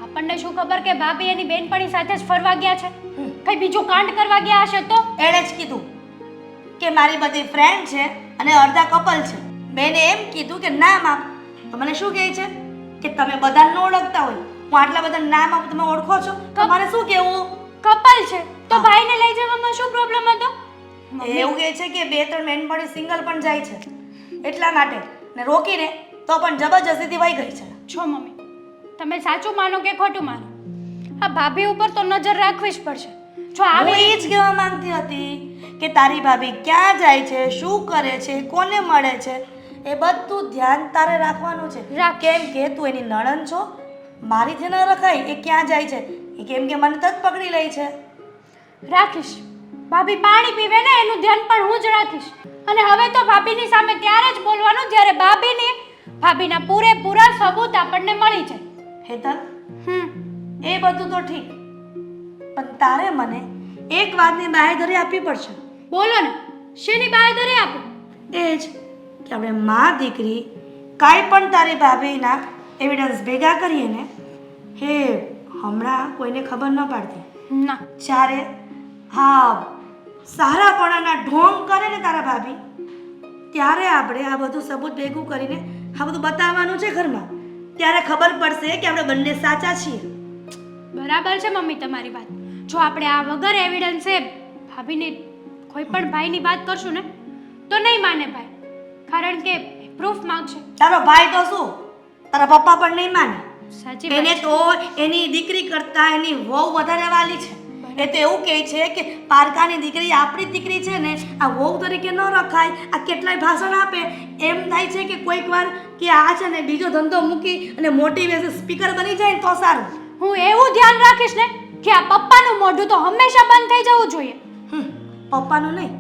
આપણને શું ખબર કે ભાભી એની બેનપણી સાથે જ ફરવા ગયા છે? કઈ બીજું કાંડ કરવા ગયા હશે તો? એણે જ કીધું કે મારી બધી ફ્રેન્ડ છે અને અડધા કપલ છે. મેં એમ કીધું કે નામ આપ, તો મને શું કહે છે કે તમે બધાને ન ઓળખતા હોય. હું આટલા બધા નામ આપું, તમે ઓળખો છો? તમારે શું કહેવું? કપલ છે તો ભાઈને લઈ જવામાં શું પ્રોબ્લેમ હતો? એવું કહે છે કે 2-3 બેનપણી સિંગલ પણ જાય છે, એટલા માટે ને રોકીને તો પણ જબરજસ્તીથી વહી ગઈ છે. છો મમ્મી, તમે સાચું માનો કે ખોટું માનો, આ ભાભી ઉપર તો નજર રાખવી જ પડશે. જો હું આવી એ જ કહેવા માંગતી હતી કે તારી ભાભી ક્યાં જાય છે, શું કરે છે, કોને મળે છે, એ બધું ધ્યાન તારે રાખવાનું છે. કેમ કે તું એની નણંદ છો, મારીથી ન રખાય. એ ક્યાં જાય છે એ કેમ કે મને તજ પકડી લે છે. રાખીશ. ભાભી પાણી પીવે ને એનું ધ્યાન પણ હું જ રાખીશ. અને હવે તો ભાભીની સામે ત્યારે જ બોલવાનું જ્યારે ભાભીના પૂરેપૂરા સબૂત આપણને મળી જાય. હેતલ, એ બધું તો ઠીક, પણ તારે મને એક વાતની બાંહેધરી આપવી પડશે. બોલો ને, શેની બાંહેધરી આપો? એ જ કે આપણે મા દીકરી કાંઈ પણ તારી ભાભીના એવિડન્સ ભેગા કરીએ ને, હે હમણાં કોઈને ખબર ન પાડતી. ના, જ્યારે હા સારાપણાના ઢોંગ કરે ને તારા ભાભી, ત્યારે આપણે આ બધું સબૂત ભેગું કરીને આ બધું બતાવવાનું છે ઘરમાં. ત્યારે ખબર પડશે કે આપણે બંને સાચા છીએ. બરાબર છે મમ્મી તમારી વાત. જો આપણે આ વગર એવિડન્સે ભાભીને કોઈ પણ ભાઈની વાત કરશું ને તો નહીં માને ભાઈ, કારણ કે પ્રૂફ માંગશે. તારો ભાઈ તો શું, તારા પપ્પા પણ નહીં માને. સાચી એને વાત. તો એની દીકરી કરતા એની વહુ વધારે વાલી છે. એ તો એવું કહે છે કે પારકાની દીકરી આપણી દીકરી છે ને, આ વહુ તરીકે ન રખાય. આ કેટલાય ભાષણ આપે, એમ થાય છે કે કોઈક વાર કે આ છે ને બીજો ધંધો મૂકી અને મોટિવેશન સ્પીકર બની જાય ને તો સારું. હું એવું ધ્યાન રાખીશ ને કે આ પપ્પાનું મોઢું તો હંમેશા બંધ થઈ જવું જોઈએ. પપ્પાનું નહીં,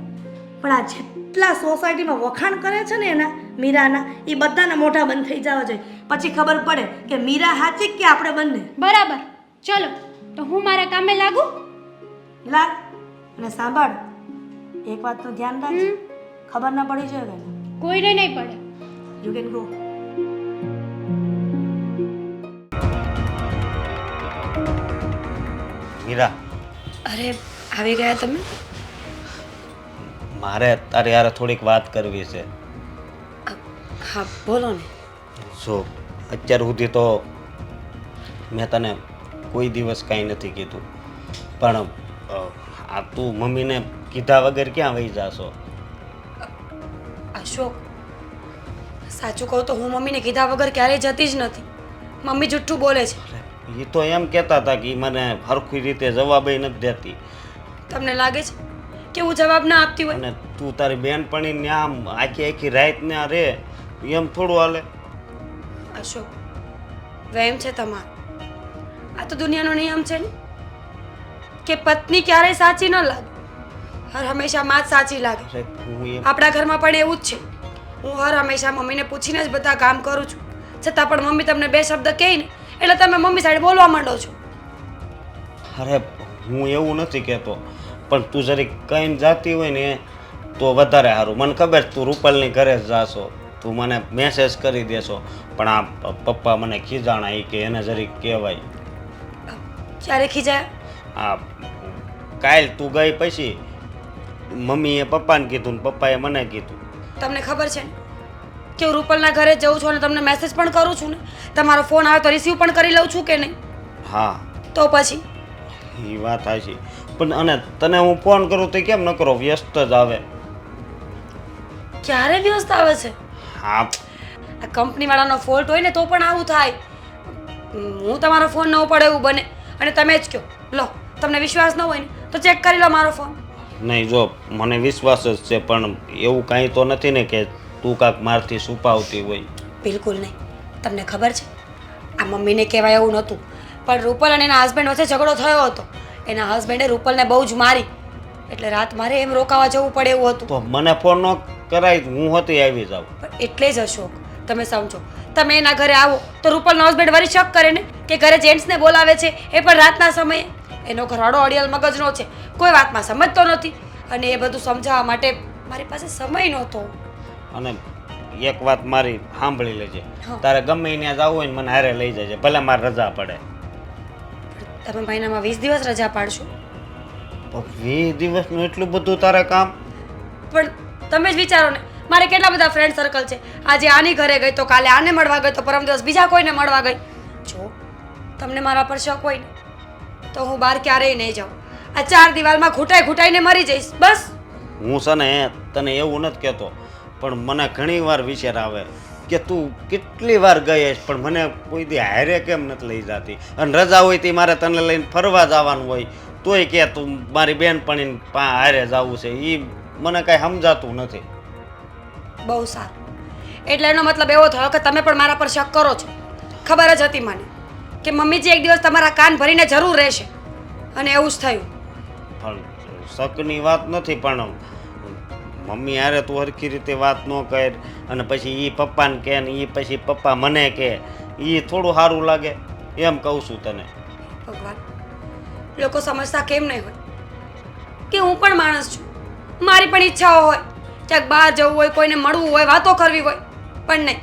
પણ આ જેટલા સોસાયટીમાં વખાણ કરે છે ને એના મીરાના, એ બધાના મોઢા બંધ થઈ જવા જોઈએ. પછી ખબર પડે કે મીરા સાચી કે આપણે બંને. બરાબર. ચલો તો હું મારા કામે લાગુ. લાગ અને સાંભળ, એક વાતનું ધ્યાન રાખજે, ખબર ના પડી જોઈએ ને. કોઈને નહીં પડે. You can go. મીરા, અરે આવી ગયા તમે? મારે તારી યાર થોડીક વાત કરવી છે. હા બોલો ને. જો અત્યાર સુધી તો મેં તને કોઈ દિવસ કાંઈ નથી કીધું, પણ આ તું મમ્મીને કીધા વગર ક્યાં વહી જાશો? અશોક, સાચું કહું તો હું મમ્મીને કીધા વગર ક્યારેય જતી જ નથી. મમ્મી જુઠ્ઠું બોલે છે. એ તો એમ કહેતા હતા કે ઈ મને સરખી રીતે જવાબ નથી દેતી, તમને લાગે છે કે હું જવાબ ના આપતી હોય? અને તું તારી બેનપણીને આમ આખી આખી રાત ને રે એમ થોડું હાલે? અશોક, વહેમ છે તમારો. આ તો દુનિયાનો નિયમ છે ને કે પત્ની ક્યારેય સાચી ન લાગે, હર હંમેશા માં જ સાચી લાગે. અરે હું એમ આપણા ઘરમાં પણ એવું જ છે. હું હર હંમેશા મમ્મીને પૂછીને જ બધા કામ કરું છું, છતાં પણ મમ્મી તમને બે શબ્દ કહે ને એટલે તમે મમ્મી સાઈડ બોલવા માંડો છો. અરે હું એવું નથી કહેતો, પણ તું જરીક કહીને જાતી હોય ને તો વધારે સારું. મને ખબર છે તું રૂપલની ઘરે જ જાશો, તું મને મેસેજ કરી દેશો, પણ આ પપ્પા મને ખીજાણા એ કે એને જરીક કહેવાય. ક્યારે ખીજાય? આ કાલ તું ગઈ પછી મમ્મીએ પપ્પાને કીધું ને પપ્પાએ મને કીધું. તમને ખબર છે ને કે હું રૂપલના ઘરે જ જઉં છું અને તમને મેસેજ પણ કરું છું ને, તમારો ફોન આવે તો રિસીવ પણ કરી લઉં છું કે નહીં? હા તો પછી એ વાત સાચી, પણ અને તને હું ફોન કરું તો કેમ ન કરો? વ્યસ્ત જ આવે. ક્યારે વ્યસ્ત આવે છે? હા આ કંપનીવાળાનો ફોલ્ટ હોય ને તો પણ આવું થાય. હું તમારો ફોન ન પડે એવું બને અને તમે જ કહો. લો, તમને વિશ્વાસ ન હોય ને તો ચેક કરી લો મારો ફોન. નહીં, જો મને વિશ્વાસ જ છે, પણ એવું કાંઈ તો નથી ને કે તું કાંક મારથી છુપાવતી હોય? બિલકુલ નહીં. તમને ખબર છે આ મમ્મીને કહેવાય એવું નહોતું, પણ રૂપલ અને એના હસબન્ડ વચ્ચે ઝઘડો થયો હતો. એના હસબન્ડે રૂપલને બહુ જ મારી, એટલે રાત મારે એમ રોકાવા જવું પડે એવું હતું. તો મને ફોન ન કરાય, હું હતી આવી જાઉં. પણ એટલે જ અશોક, તમે સમજો, તમે એના ઘરે આવો તો રૂપલનો હસબન્ડ વળી શક કરે ને કે ઘરે જેન્ટ્સને બોલાવે છે, એ પણ રાતના સમયે. એનો ઘરવાળો અડિયાલ મગજનો છે, કોઈ વાતમાં સમજતો નથી, અને એ બધું સમજાવવા માટે મારી પાસે સમય નહોતો. અને એક વાત મારી સાંભળી લેજે, હા. તારે ગમે ત્યાં જવું હોય ને મને હારે લઈ જજે, ભલે મારે રજા પડે. તમે મહિનામાં 20 દિવસ રજા પાડશો? તો 20 દિવસનું એટલું બધું તારે કામ? પણ તમે જ વિચારો ને, મારે કેટલા બધા ફ્રેન્ડ સર્કલ છે. આજે આની ઘરે ગઈ તો કાલે આને મળવા ગઈ તો પરમ દિવસ બીજા કોઈને મળવા ગઈ. જો તમને મારા પર શક હોય ને તો હું બહાર ક્યારેય નહીં જાઉં. આ 4 દિવાલમાં ઘૂંટાઈ ઘૂંટાઈને મરી જઈશ બસ. હું છે ને તને એવું નથી કહેતો, પણ મને ઘણી વાર વિચાર આવે કે તું કેટલી વાર ગઈ હશ, પણ મને કોઈ દી હારે કેમ નથી લઈ જતી? અને રજા હોય તે મારે તને લઈને ફરવા જવાનું હોય તોય કે તું મારી બેનપણીને હારે જવું છે, એ મને કાંઈ સમજાતું નથી. બહુ સારું. એટલે એનો મતલબ એવો થયો કે તમે પણ મારા પર શક કરો છો. ખબર જ હતી મને કે મમ્મીજી એક દિવસ તમારા કાન ભરીને જરૂર રહેશે, અને એવું જ થયું. પણ શકની વાત નથી, પણ મમ્મી હારે તું સરખી રીતે વાત ન કર અને પછી એ પપ્પાને કહે ને એ પછી પપ્પા મને કહે, એ થોડું સારું લાગે? એમ કહું છું તને. ભગવાન, લોકો સમજતા કેમ નહીં હોય કે હું પણ માણસ છું, મારી પણ ઈચ્છાઓ હોય, ક્યાંક બહાર જવું હોય, કોઈને મળવું હોય, વાતો કરવી હોય, પણ નહીં.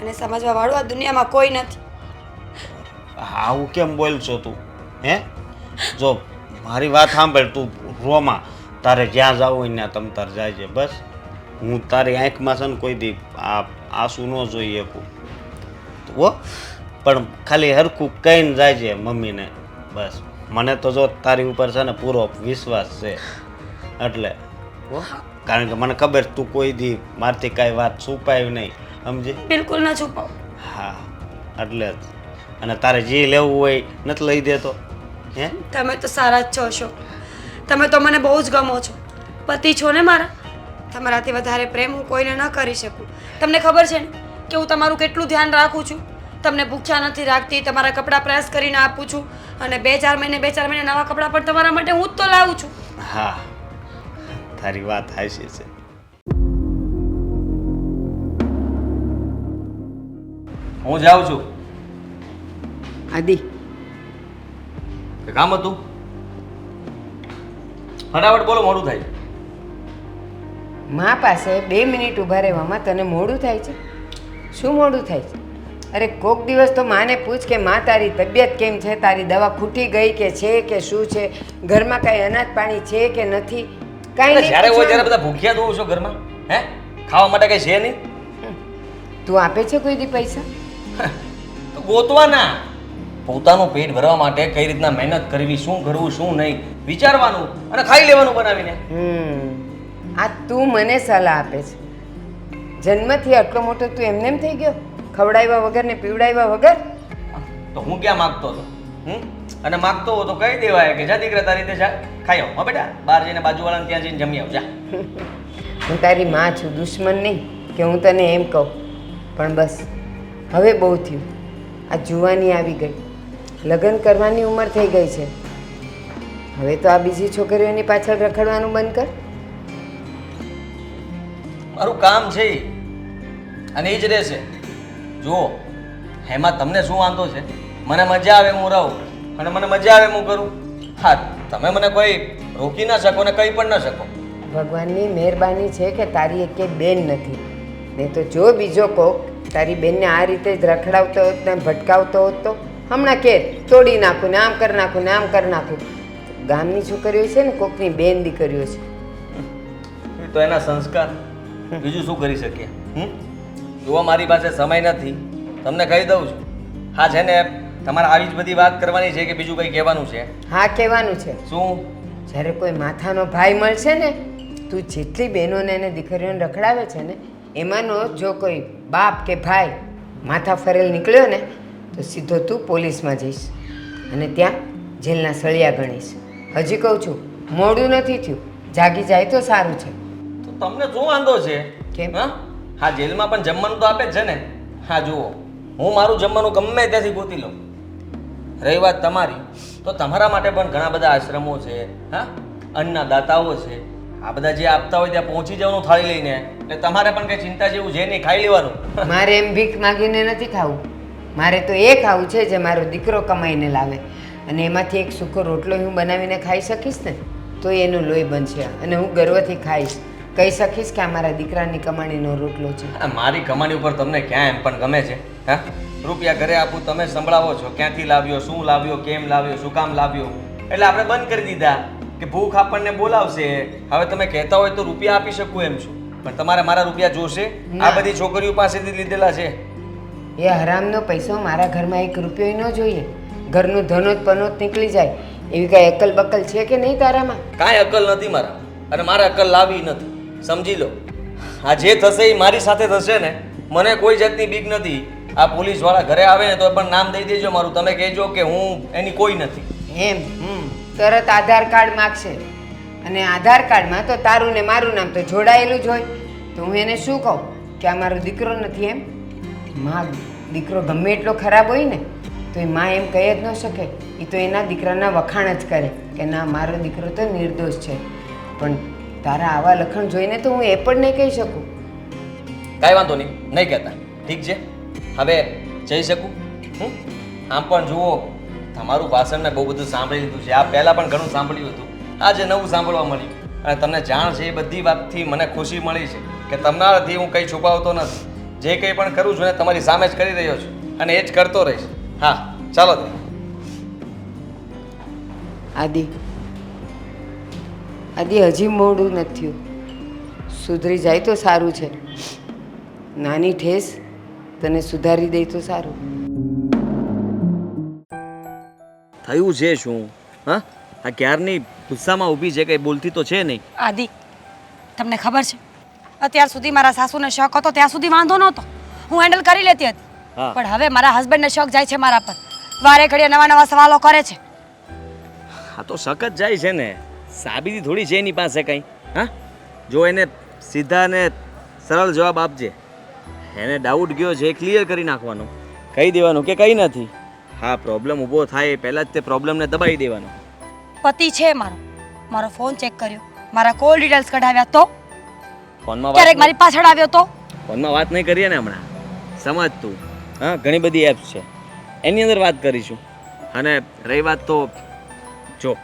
મને સમજવા વાળું આ દુનિયામાં કોઈ નથી. આવું કેમ બોલશો તું? હે, જો મારી વાત સાંભળ, તું રોમાં તારે જ્યાં જવું હોય ત્યાં તમ તાર જાય છે. બસ હું તારી આંખમાં છે ને કોઈ દી આંસુ ન જોઈ શકું હો, પણ ખાલી હરખું કહીને જાય છે મમ્મીને. બસ મને તો જો તારી ઉપર છે ને પૂરો વિશ્વાસ છે, એટલે હો, કારણ કે મને ખબર તું કોઈ દી મારથી કાંઈ વાત છુપાવી નહીં, સમજી? બિલકુલ ના છુપાવ. હા, એટલે જ. અને તારે જે લેવું હોય નથી લઈ દેતો? હે, તમે તો સારા જ છો અશોક, તમે તો મને બહુ જ ગમો છો, પતિ છો ને મારા. તમારાથી વધારે પ્રેમ હું કોઈને ન કરી શકું. તમને ખબર છે ને કે હું તમારું કેટલું ધ્યાન રાખું છું. તમને ભૂખ્યા નથી રાખતી, તમારા કપડાં પ્રેસ કરીને આપું છું, અને 2-4 મહિને નવા કપડાં પણ તમારા માટે હું જ તો લાવું છું. હા, તારી વાત હાચી છે. હું જાઉં છું. આદિ, કે કામ હતું? ફટાફટ બોલો, મોડું થાય. મા પાસે 2 મિનિટ ઊભા રહેવામાં તને મોડું થાય છે? શું મોડું થાય છે? અરે કોક દિવસ તો માને પૂછ કે માં તારી તબિયત કેમ છે, તારી દવા ખૂટી ગઈ કે છે કે શું છે, ઘરમાં કાંઈ અનાજ પાણી છે કે નથી, કાંઈ નહીં જ્યારે હોય ત્યારે પૂછવાનું. બધા ભૂખ્યા જોઉં છો ઘરમાં? હે, ખાવા માટે કઈ છે નહીં? તું આપે છે કોઈ દી પૈસા? તો ગોતવાના. પોતાનું પેટ ભરવા માટે કઈ રીતના મહેનત કરવી, શું કરવું શું નહીં વિચારવાનું અને ખાઈ લેવાનું બનાવીને. આ તું મને સલાહ આપે છે? જન્મથી આટલો મોટો તું એમનેમ થઈ ગયો, ખવડાવ્યા વગર ને પીવડાવ્યા વગર? તો હું ક્યાં માગતો હતો? અને માગતો હો તો કહી દેવાય કે જા દીકરા તારી રીતે જા ખાઈ આવ. હો બેટા, બહાર જઈને બાજુવાળાને ત્યાં જઈને જમી આવ જા. હું તારી માં છું, દુશ્મન નહીં કે હું તને એમ કહું. પણ બસ હવે બહુ થયું. આ જુવાની આવી ગઈ, લગ્ન કરવાની ઉંમર થઈ ગઈ છે. હવે તો આ બીજી છોકરીઓની પાછળ રખડવાનું બંધ કર. મારું કામ છે ઈ. અને એ જ રહેશે. જુઓ, એમાં તમને શું વાંધો છે? મને મજા આવે હું રહું અને મને મજા આવે હું કરું. હા, તમે મને કોઈ રોકી ના શકો ને કંઈ પણ ના શકો. ભગવાનની મહેરબાની છે કે તારી એકે બેન નથી. નહીં તો જો બીજો કોક તારી બેનને આ રીતે જ રખડાવતો હોત ને ભટકાવતો હોત તો હમણાં કે તોડી નાખું ને આમ કરી નાખું ને આમ કરી નાખું. ગામની છોકરીઓ છે ને કોકની બેન દીકરીઓ છે. એ તો એના સંસ્કાર, બીજું શું કરી શકીએ? જુઓ, મારી પાસે સમય નથી, તમને કહી દઉં છું. હા છે ને, તમારે આવી જ બધી વાત કરવાની છે કે બીજું કંઈ કહેવાનું છે? હા, કહેવાનું છે. શું? જ્યારે કોઈ માથાનો ભાઈ મળશે ને, તું જેટલી બહેનોને અને દીકરીઓને રખડાવે છે ને, એમાંનો જો કોઈ બાપ કે ભાઈ માથા ફરેલ નીકળ્યો ને તો સીધો તું પોલીસમાં જઈશ અને ત્યાં જેલના સળિયા ગણીશ. હજી કહું છું, મોડું નથી થયું, જાગી જાય તો સારું છે. તો તમને શું વાંધો છે? કેમ? હા, જેલમાં પણ જમવાનું તો આપે જ છે ને. હા જુઓ, હું મારું જમવાનું ગમે ત્યાંથી ગોતી લઉં. રહી વાત તમારી, તો તમારા માટે પણ ઘણા બધા આશ્રમો છે, હા, અન્નદાતાઓ છે. આ બધા જે આપતા હોય ત્યાં પહોંચી જવાનું થાળી લઈને. એટલે તમારે પણ કંઈ ચિંતા જેવું છે નહીં, ખાઈ લેવાનું. મારે એમ ભીખ માગીને નથી ખાવું. મારે તો એ ખાવું છે જે મારો દીકરો કમાઈને લાવે. અને એમાંથી એક સૂકો રોટલો હું બનાવીને ખાઈ શકીશ ને તો એનું લોહી બનશે અને હું ગર્વથી ખાઈશ, કહી શકીશ કે આ મારા દીકરાની કમાણીનો રોટલો છે. મારી કમાણી ઉપર તમને ક્યાં એમ પણ ગમે છે? હા, રૂપિયા ઘરે આપું, તમે સંભળાવો છો ક્યાંથી લાવ્યો, શું લાવ્યો, કેમ લાવ્યો, શું કામ લાવ્યો. એટલે આપણે બંધ કરી દીધા કે ભૂખ આપણને બોલાવશે. હવે તમે કહેતા હોય તો રૂપિયા આપી શકું એમ છું, પણ તમારે મારા રૂપિયા જોશે? આ બધી છોકરીઓ પાસેથી લીધેલા છે. એ હરામનો પૈસો મારા ઘરમાં એક રૂપિયો ન જોઈએ. ઘરનું ધનોત પનોત નીકળી જાય એવી કાંઈ અકલ બકલ છે કે નહીં તારામાં? કાંઈ અકલ નથી મારા, અને મારે અકલ લાવી નથી. સમજી લો, આ જે થશે એ મારી સાથે થશે ને. મને કોઈ જાતની બીક નથી. આ પોલીસવાળા ઘરે આવે ને તો પણ નામ દઈ દેજો મારું, તમે કહેજો કે હું એની કોઈ નથી. એમ? તરત આધાર કાર્ડ માગશે અને આધાર કાર્ડમાં તો તારું ને મારું નામ તો જોડાયેલું જ હોય. તો હું એને શું કહું કે આ મારો દીકરો નથી એમ? માં દીકરો ગમે એટલો ખરાબ હોય ને તો એ માં એમ કહી જ ન શકે. એ તો એના દીકરાના વખાણ જ કરે કે ના, મારો દીકરો તો નિર્દોષ છે. પણ તારા આવા લખણ જોઈને તો હું એ પણ નહીં કહી શકું. કાંઈ વાંધો નહીં, નહીં કહેતા. ઠીક છે, હવે જઈ શકું? આમ પણ જુઓ, તમારું ભાષણ મેં બહુ બધું સાંભળી લીધું છે. આ પહેલાં પણ ઘણું સાંભળ્યું હતું, આજે નવું સાંભળવા મળ્યું. અને તમને જાણ છે એ બધી વાતથી મને ખુશી મળી છે કે તમારાથી હું કંઈ છુપાવતો નથી. જે કંઈ પણ કરું છું ને તમારી સામે જ કરી રહ્યો છું અને એ જ કરતો રહીશ. હા, ચાલો તો. આદિ હજી મોડું નથી થયું. સુધરી જાય તો સારું છે. નાની ઠેસ તને સુધારી દે તો સારું. થયું છે શું? હા, આ ક્યારની ગુસ્સામાં ઊભી છે, કંઈ બોલતી તો છે નહીં. આદિ, તમને ખબર છે અત્યાર સુધી મારા સાસુને શક હતો ત્યાં સુધી વાંધો નહોતો, હું હેન્ડલ કરી લેતી હતી. હા. પણ હવે મારા હસબન્ડને શક જાય છે મારા પર. વારે ઘડીએ નવા નવા સવાલો કરે છે. હા, તો સખત જાય છે ને. સાબિતી થોડી છે એની પાસે કંઈ? હા, જો એને સીધા ને સરળ જવાબ આપજે. એને ડાઉટ ગયો છે, ક્લિયર કરી નાખવાનો, કહી દેવાનું કે કંઈ નથી. હા, પ્રોબ્લેમ ઊભો થાય પહેલાં જ તે પ્રોબ્લેમને દબાવી દેવાનો. પતિ છે મારો, મારો ફોન ચેક કર્યો, મારા કોલ ડિટેલ્સ કઢાવ્યા તો ફોનમાં ક્યારેક મારી પાછળ આવ્યો તો ફોનમાં વાત નહીં કરીએ ને હમણાં. સમજ તું. હા, ઘણી બધી એપ્સ છે, એની અંદર વાત કરીશું. અને રહી વાત તો જો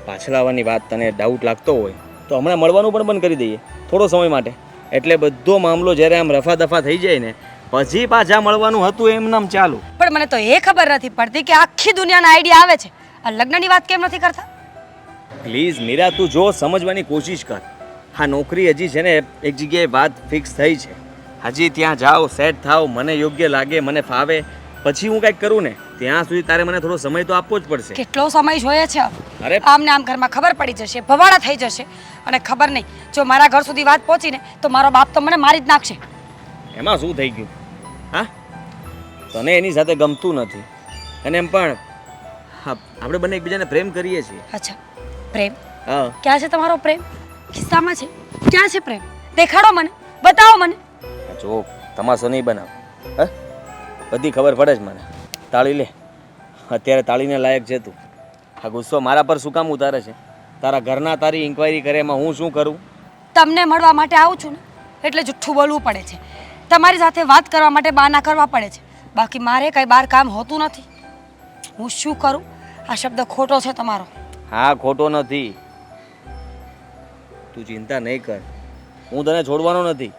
પાછળ આવવાની વાત તને ડાઉટ લાગતો હોય તો હમણાં મળવાનું પણ બંધ કરી દઈએ થોડો સમય માટે. એટલે બધો મામલો જ્યારે આમ રફા દફા થઈ જાય ને પછી પાછા મળવાનું હતું એમ નામ ચાલુ. પણ મને તો એ ખબર નથી પડતી કે આખી દુનિયાના આઈડિયા આવે છે, આ લગ્નની વાત કેમ નથી કરતા? પ્લીઝ મીરા, તું જો સમજવાની કોશિશ કર. હા, નોકરી હજી છે ને એક જગ્યાએ વાત ફિક્સ થઈ છે, હજી ત્યાં જાઓ, સેટ થાવ, મને યોગ્ય લાગે, મને ફાવે, પછી હું કંઈક કરું ને ત્યાં સુધી તારે મને થોડો સમય તો આપવો જ પડશે. કેટલો સમય જોઈએ છે અરે આમને આમ ઘરમાં ખબર પડી જશે, ભવાડા થઈ જશે, અને ખબર નહીં જો મારા ઘર સુધી વાત પહોંચીને તો મારો બાપ તો મને મારી જ નાખશે. એમાં શું થઈ ગયું? હા, તને એની સાથે ગમતું નથી, અને એમ પણ હા, આપણે બંને એકબીજાને પ્રેમ કરીએ છીએ. અચ્છા, પ્રેમ? હા, ક્યાં છે તમારો પ્રેમ? ખિસ્સામાં છે? ક્યાં છે પ્રેમ? દેખાડો મને, બતાવો મને. જો તમાશો નહીં બનાવ. હા, બધી ખબર પડે છે મને. તાળી લે, અત્યારે તાળીને લાયક છે તું. આ ગુસ્સો મારા પર શું કામ ઉતારે છે? તારા ઘરના તારી ઇન્ક્વાયરી કરે એમાં હું શું કરું? તમને મળવા માટે આવું છું ને એટલે જુઠ્ઠું બોલવું પડે છે, તમારી સાથે વાત કરવા માટે બહાના કરવા પડે છે, બાકી મારે કંઈ બહાર કામ હોતું નથી. હું શું કરું? આ શબ્દ ખોટો છે તમારો. હા, ખોટો નથી. તું ચિંતા નહીં કર, હું તને છોડવાનો નથી.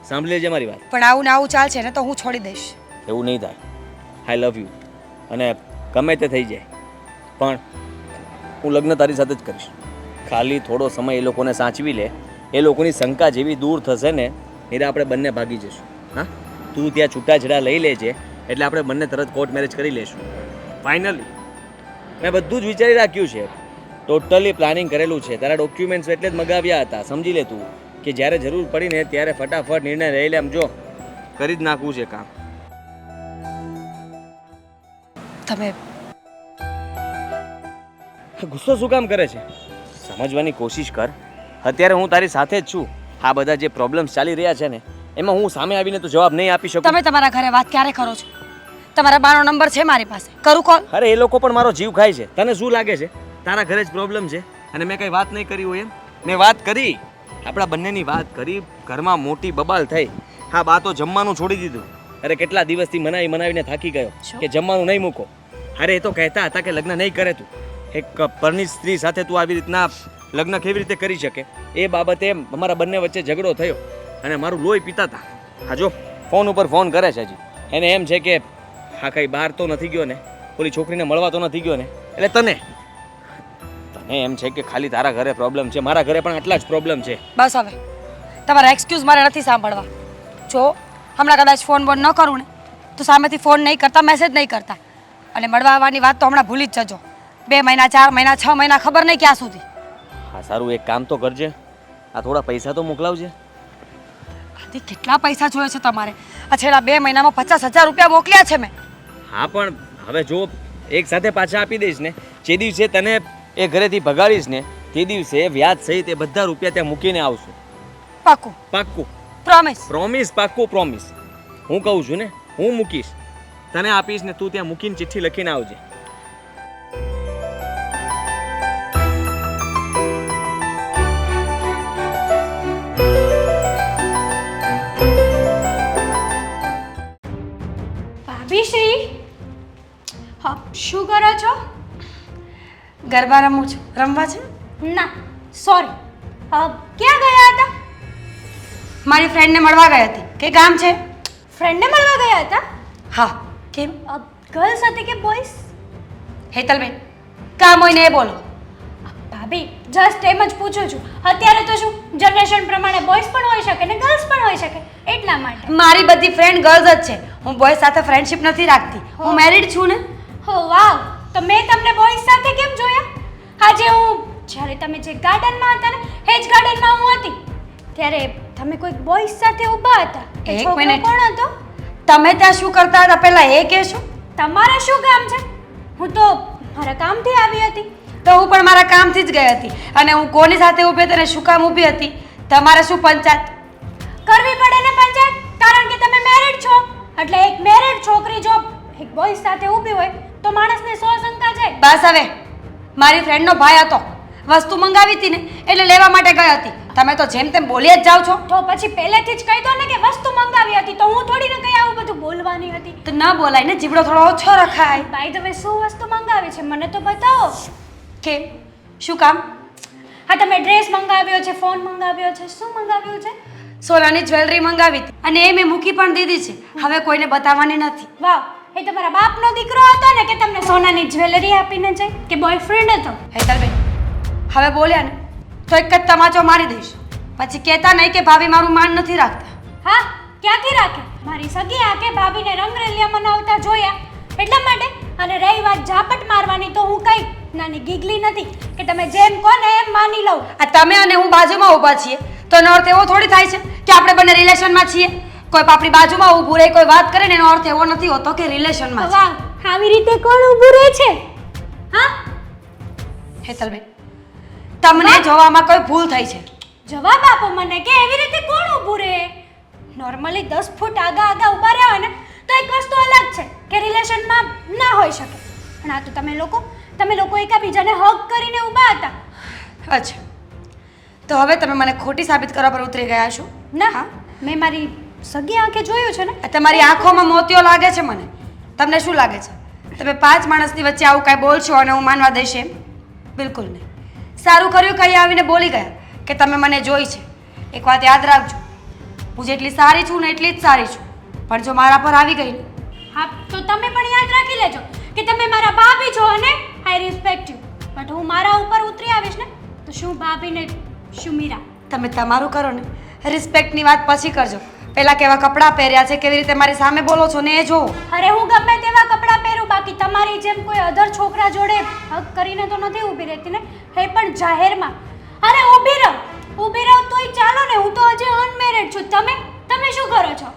સાંભળી લેજે મારી વાત. પણ આવું ને આવું ચાલશે ને તો હું છોડી દઈશ. એવું નહીં થાય. આઈ લવ યુ, અને ગમે તે થઈ જાય પણ હું લગ્ન તારી સાથે જ કરીશ. ખાલી થોડો સમય એ લોકોને સાચવી લે, એ લોકોની શંકા જેવી દૂર થશે ને એટલે આપણે બંને ભાગી જઈશું. હા, તું ત્યાં છૂટાછેડા લઈ લેજે એટલે આપણે બંને તરત કોર્ટ મેરેજ કરી લઈશું. ફાઇનલી મેં બધું જ વિચારી રાખ્યું છે, ટોટલી પ્લાનિંગ કરેલું છે. તારા ડોક્યુમેન્ટ્સ એટલે જ મગાવ્યા હતા. સમજી લે તું કે જ્યારે જરૂર પડીને ત્યારે ફટાફટ નિર્ણય લઈ લે. એમ જો કરી જ નાખવું છે કામ. તમે ગુસ્સો શું કામ કરે છે? સમજવાની કોશિશ કર. અત્યારે હું તારી સાથે જ છું. આ બધા જે પ્રોબ્લેમ્સ ચાલી રહ્યા છે ને એમાં હું સામે આવીને તો જવાબ નહીં આપી શકું. તમે તમારા ઘરે વાત ક્યારે કરો છો? તમારા બાનો નંબર છે મારી પાસે, કરું કોલ? અરે એ લોકો પણ મારો જીવ ખાય છે. તને શું લાગે છે તારા ઘરે જ પ્રોબ્લેમ છે અને મેં કઈ વાત નહીં કરી હોય એમ? મેં વાત કરી, આપણા બંનેની વાત કરી, ઘરમાં મોટી બબાલ થઈ. હા, બા તો જમવાનું છોડી દીધું. અરે કેટલા દિવસથી મનાવીને થાકી ગયો કે જમવાનું નહીં મૂકો. અરે એ તો કહેતા હતા કે લગ્ન નહીં કરે તું. એક પરણિત સ્ત્રી સાથે તું આવી રીતના લગ્ન કેવી રીતે કરી શકે? એ બાબતે અમારા બંને વચ્ચે ઝઘડો થયો અને મારું લોહી પીતા હતા. હા, જો ફોન ઉપર ફોન કરે છે હજી. એને એમ છે કે હા કંઈ બહાર તો નથી ગયો ને, ઓલી છોકરીને મળવા તો નથી ગયો ને, એટલે તને એમ છે કે ખાલી તારા ઘરે પ્રોબ્લેમ છે, મારા ઘરે પણ આટલા જ પ્રોબ્લેમ છે. બસ હવે તમારા એક્સક્યુઝ મારે નથી સાંભળવા. જો હમણાં કદાચ ફોન બોન ન કરું ને તો સામેથી ફોન નહીં કરતા, મેસેજ નહીં કરતા, અને મળવા આવવાની વાત તો હમણાં ભૂલી જ જજો. 2 મહિના, 4 મહિના, 6 મહિના, ખબર નહીં ક્યાં સુધી. હા, સારું એક કામ તો કરજે, આ થોડા પૈસા તો મોકલાવજે. આથી કેટલા પૈસા જોઈએ છે તમારે? આ છેલ્લા 2 મહિનામાં 50,000 રૂપિયા મોકલ્યા છે મેં. હા, પણ હવે જો એક સાથે પાછા આપી દઈશ ને, જે દિવસે તને એ ઘરેથી ભગાડીશ ને તે દિવસે વ્યાજ સહિત એ બધા રૂપિયા ત્યાં મૂકીને આવશું. પાક્કું? પાક્કું. પ્રોમિસ? પ્રોમિસ, પાક્કું પ્રોમિસ. હું કહું છું ને, હું મૂકીશ, તને આપીશ ને તું ત્યાં મૂકીને ચિઠ્ઠી લખીને આવજે. ભાભીશ્રી, હા, શું કરો છો? ગરબા રમું છું. રમવા છે? ના, સોરી. ક્યાં ગયા હતા? મારી ફ્રેન્ડને મળવા ગઈ હતી. કે કામ છે? ફ્રેન્ડને મળવા ગયા હતા? હા. કેમ? ગર્લ્સ હતી કે બોયઝ? હેતલબેન, કામ હોય ને એ બોલો. ભાભી, જસ્ટ એમ જ પૂછું છું. અત્યારે તો શું જનરેશન પ્રમાણે બોયઝ પણ હોઈ શકે ને ગર્લ્સ પણ હોઈ શકે, એટલા માટે. મારી બધી ફ્રેન્ડ ગર્લ્સ જ છે. હું બોયઝ સાથે ફ્રેન્ડશિપ નથી રાખતી. હું મેરિડ છું ને. હો વાવ, તો મેં તમને બોયઝ સાથે કેમ જોયા? આજે હું જ્યારે તમે જે ગાર્ડનમાં હતા ને, એ જ ગાર્ડનમાં હું હતી, ત્યારે તમે કોઈ બોયઝ સાથે ઊભા હતા. એ એક છોકરો મિનિટ. કોણ હતો? તમે ત્યાં શું કરતા હતા પહેલા એ કહેશો? તમારે શું કામ છે? હું તો મારા કામથી આવી હતી. તો હું પણ મારા કામથી જ ગઈ હતી. અને હું કોની સાથે ઊભી હતી અને શું કામ ઊભી હતી? તમારે શું પંચાયત કરવી પડે ને પંચાયત? કારણ કે તમે મેરિડ છો. એટલે એક મેરિડ છોકરી જો એક બોયઝ સાથે ઊભી હોય તો માણસને 100 શંકા જાય. બસ હવે, મારી ફ્રેન્ડનો ભાઈ હતો, વસ્તુ મંગાવી હતી ને એટલે લેવા માટે ગઈ હતી. તમે તો જેમ તેમ બોલી જ જાઓ છો. તો પછી પહેલેથી જ કહી દો ને કે વસ્તુ મંગાવી હતી, તો હું થોડી ને કઈ આવું બધું બોલવાની હતી. તો ન બોલાય ને, જીભડો થોડો ઓછો રખાય. બાય ધ વે, શું વસ્તુ મંગાવી છે મને તો બતાવો. કેમ? શું કામ? હા, તમે ડ્રેસ મંગાવ્યો છે, ફોન મંગાવ્યો છે, શું મંગાવ્યું છે? સોનાની જ્વેલરી મંગાવી હતી અને એ મેં મૂકી પણ દીધી છે. હવે કોઈને બતાવવાની નથી. વાહ, એ તમારા બાપનો દીકરો હતો ને કે તમને સોનાની જ્વેલરી આપીને જાય, કે બોયફ્રેન્ડ હતો? હેતલબેન, હવે બોલ્યા ને તો એક જ તમાચો મારી દઈશ. પછી કહેતા નહીં કે ભાભી મારું માન નથી રાખતા. હા, ક્યાંથી રાખે? મારી સગી આંખે ભાભીને રંગરેલિયા મનાવતા જોયા એટલા માટે. અને રહી વાત ઝાપટ મારવાની, તો હું કઈ નાની ગીગલી નથી કે તમે જેમ કહો ને એમ માની લઉં. આ તમે અને હું બાજુમાં ઊભા છીએ તો એનો અર્થ એવો થોડી થાય છે કે આપણે બંને રિલેશનમાં છીએ. કોઈ આપણી બાજુમાં ઊભું રહે, કોઈ વાત કરે ને એનો અર્થ એવો નથી હોતો કે રિલેશનમાં છે. વાહ, આવી રીતે કોણ ઊભું રહે છે? હા, હેતલબેન, તમને જોવામાં કોઈ ભૂલ થઈ છે. જવાબ આપો મને કે એવી રીતે કોણ ઊભું રહે? નોર્મલી 10 ફૂટ આગા ઊભા રહ્યા હોય ને તો એક વસ્તુ અલગ છે કે રિલેશનમાં ના હોઈ શકે. પણ આ તો તમે લોકો એકબીજાને હગ કરીને ઊભા હતા. અચ્છા, તો હવે તમે મને ખોટી સાબિત કરવા પર ઉતરી ગયા છો. ના, મેં મારી સગી આંખે જોયું છે ને. આ તમારી આંખોમાં મોતિયો લાગે છે મને. તમને શું લાગે છે? તમે 5 માણસની વચ્ચે આવું કાંઈ બોલશો અને હું માનવા દઈશ એમ? બિલકુલ નહીં. સારું કર્યું કંઈ આવીને બોલી ગયા કે તમે મને જોઈ છે. એક વાત યાદ રાખજો, હું જેટલી સારી છું ને એટલી જ સારી છું, પણ જો મારા પર આવી ગઈ ને. હા, તો તમે પણ યાદ રાખી લેજો કે તમે મારા ભાભી છો અને આઈ રિસ્પેક્ટ યુ. બટ હું મારા ઉપર ઉતરી આવીશ ને તો શું ભાભી ને શું મીરા? તમે તમારું કરો ને, રિસ્પેક્ટની વાત પછી કરજો. પહેલાં કેવા કપડાં પહેર્યા છે, કેવી રીતે મારી સામે બોલો છો ને એ જોવો. અરે હું ગમે તેવા કપડાં પહેરું, બાકી તમારી જેમ કોઈ અધર છોકરા જોડે હક કરીને તો નથી ઊભી રહેતી ને, એ પણ જાહેરમાં. અરે ઊભી રહો તોય ચાલો ને, હું તો હજી અનમેરિડ છું. તમે શું કરો છો?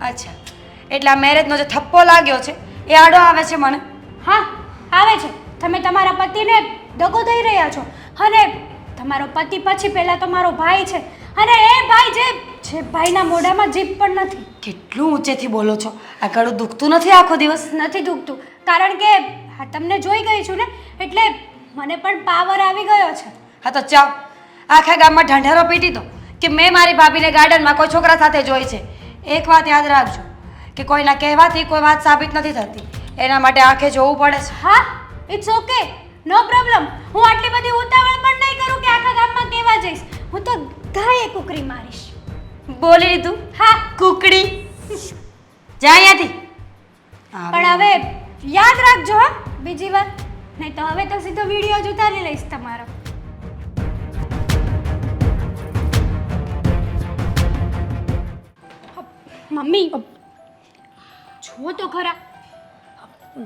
અચ્છા, એટલે આ મેરેજનો જે થપ્પો લાગ્યો છે એ આડો આવે છે મને. હા, આવે છે. તમે તમારા પતિને દગો દઈ રહ્યા છો અને તમારો પતિ પછી પહેલા તો મારો ભાઈ છે અને એ ભાઈ જે ભાઈના મોઢામાં જીભ પણ નથી. કેટલું ઊંચેથી બોલો છો? આ ગળું દુખતું નથી આખો દિવસ? નથી દુખતું, કારણ કે હા તમને જોઈ ગઈ છું ને એટલે મને પણ પાવર આવી ગયો છે. હા તો ચાલ, આખા ગામમાં ઢંઢેરો પીટી દો કે મેં મારી ભાભીને ગાર્ડનમાં કોઈ છોકરા સાથે જોઈ છે. એક વાત યાદ રાખજો કે કોઈના કહેવાથી કોઈ વાત સાબિત નથી થતી, એના માટે આંખે જોવું પડે છે. હા, ઇટ્સ ઓકે, નો પ્રોબ્લેમ. હું આટલી બધી ઉતાવળ પણ નહીં કરું કે આખા ગામમાં કેવા જઈશ. હું તો ગાયે કુકરી મારીશ. બોલી લીધું? હા, કુકડી. જા અહીંયાથી. પણ હવે યાદ રાખજો હા બીજી વાર, નહીં તો હવે તો સીધો વિડીયો જ ઉતારી લઈશ તમારો. મમ્મી જુઓ તો ખરા,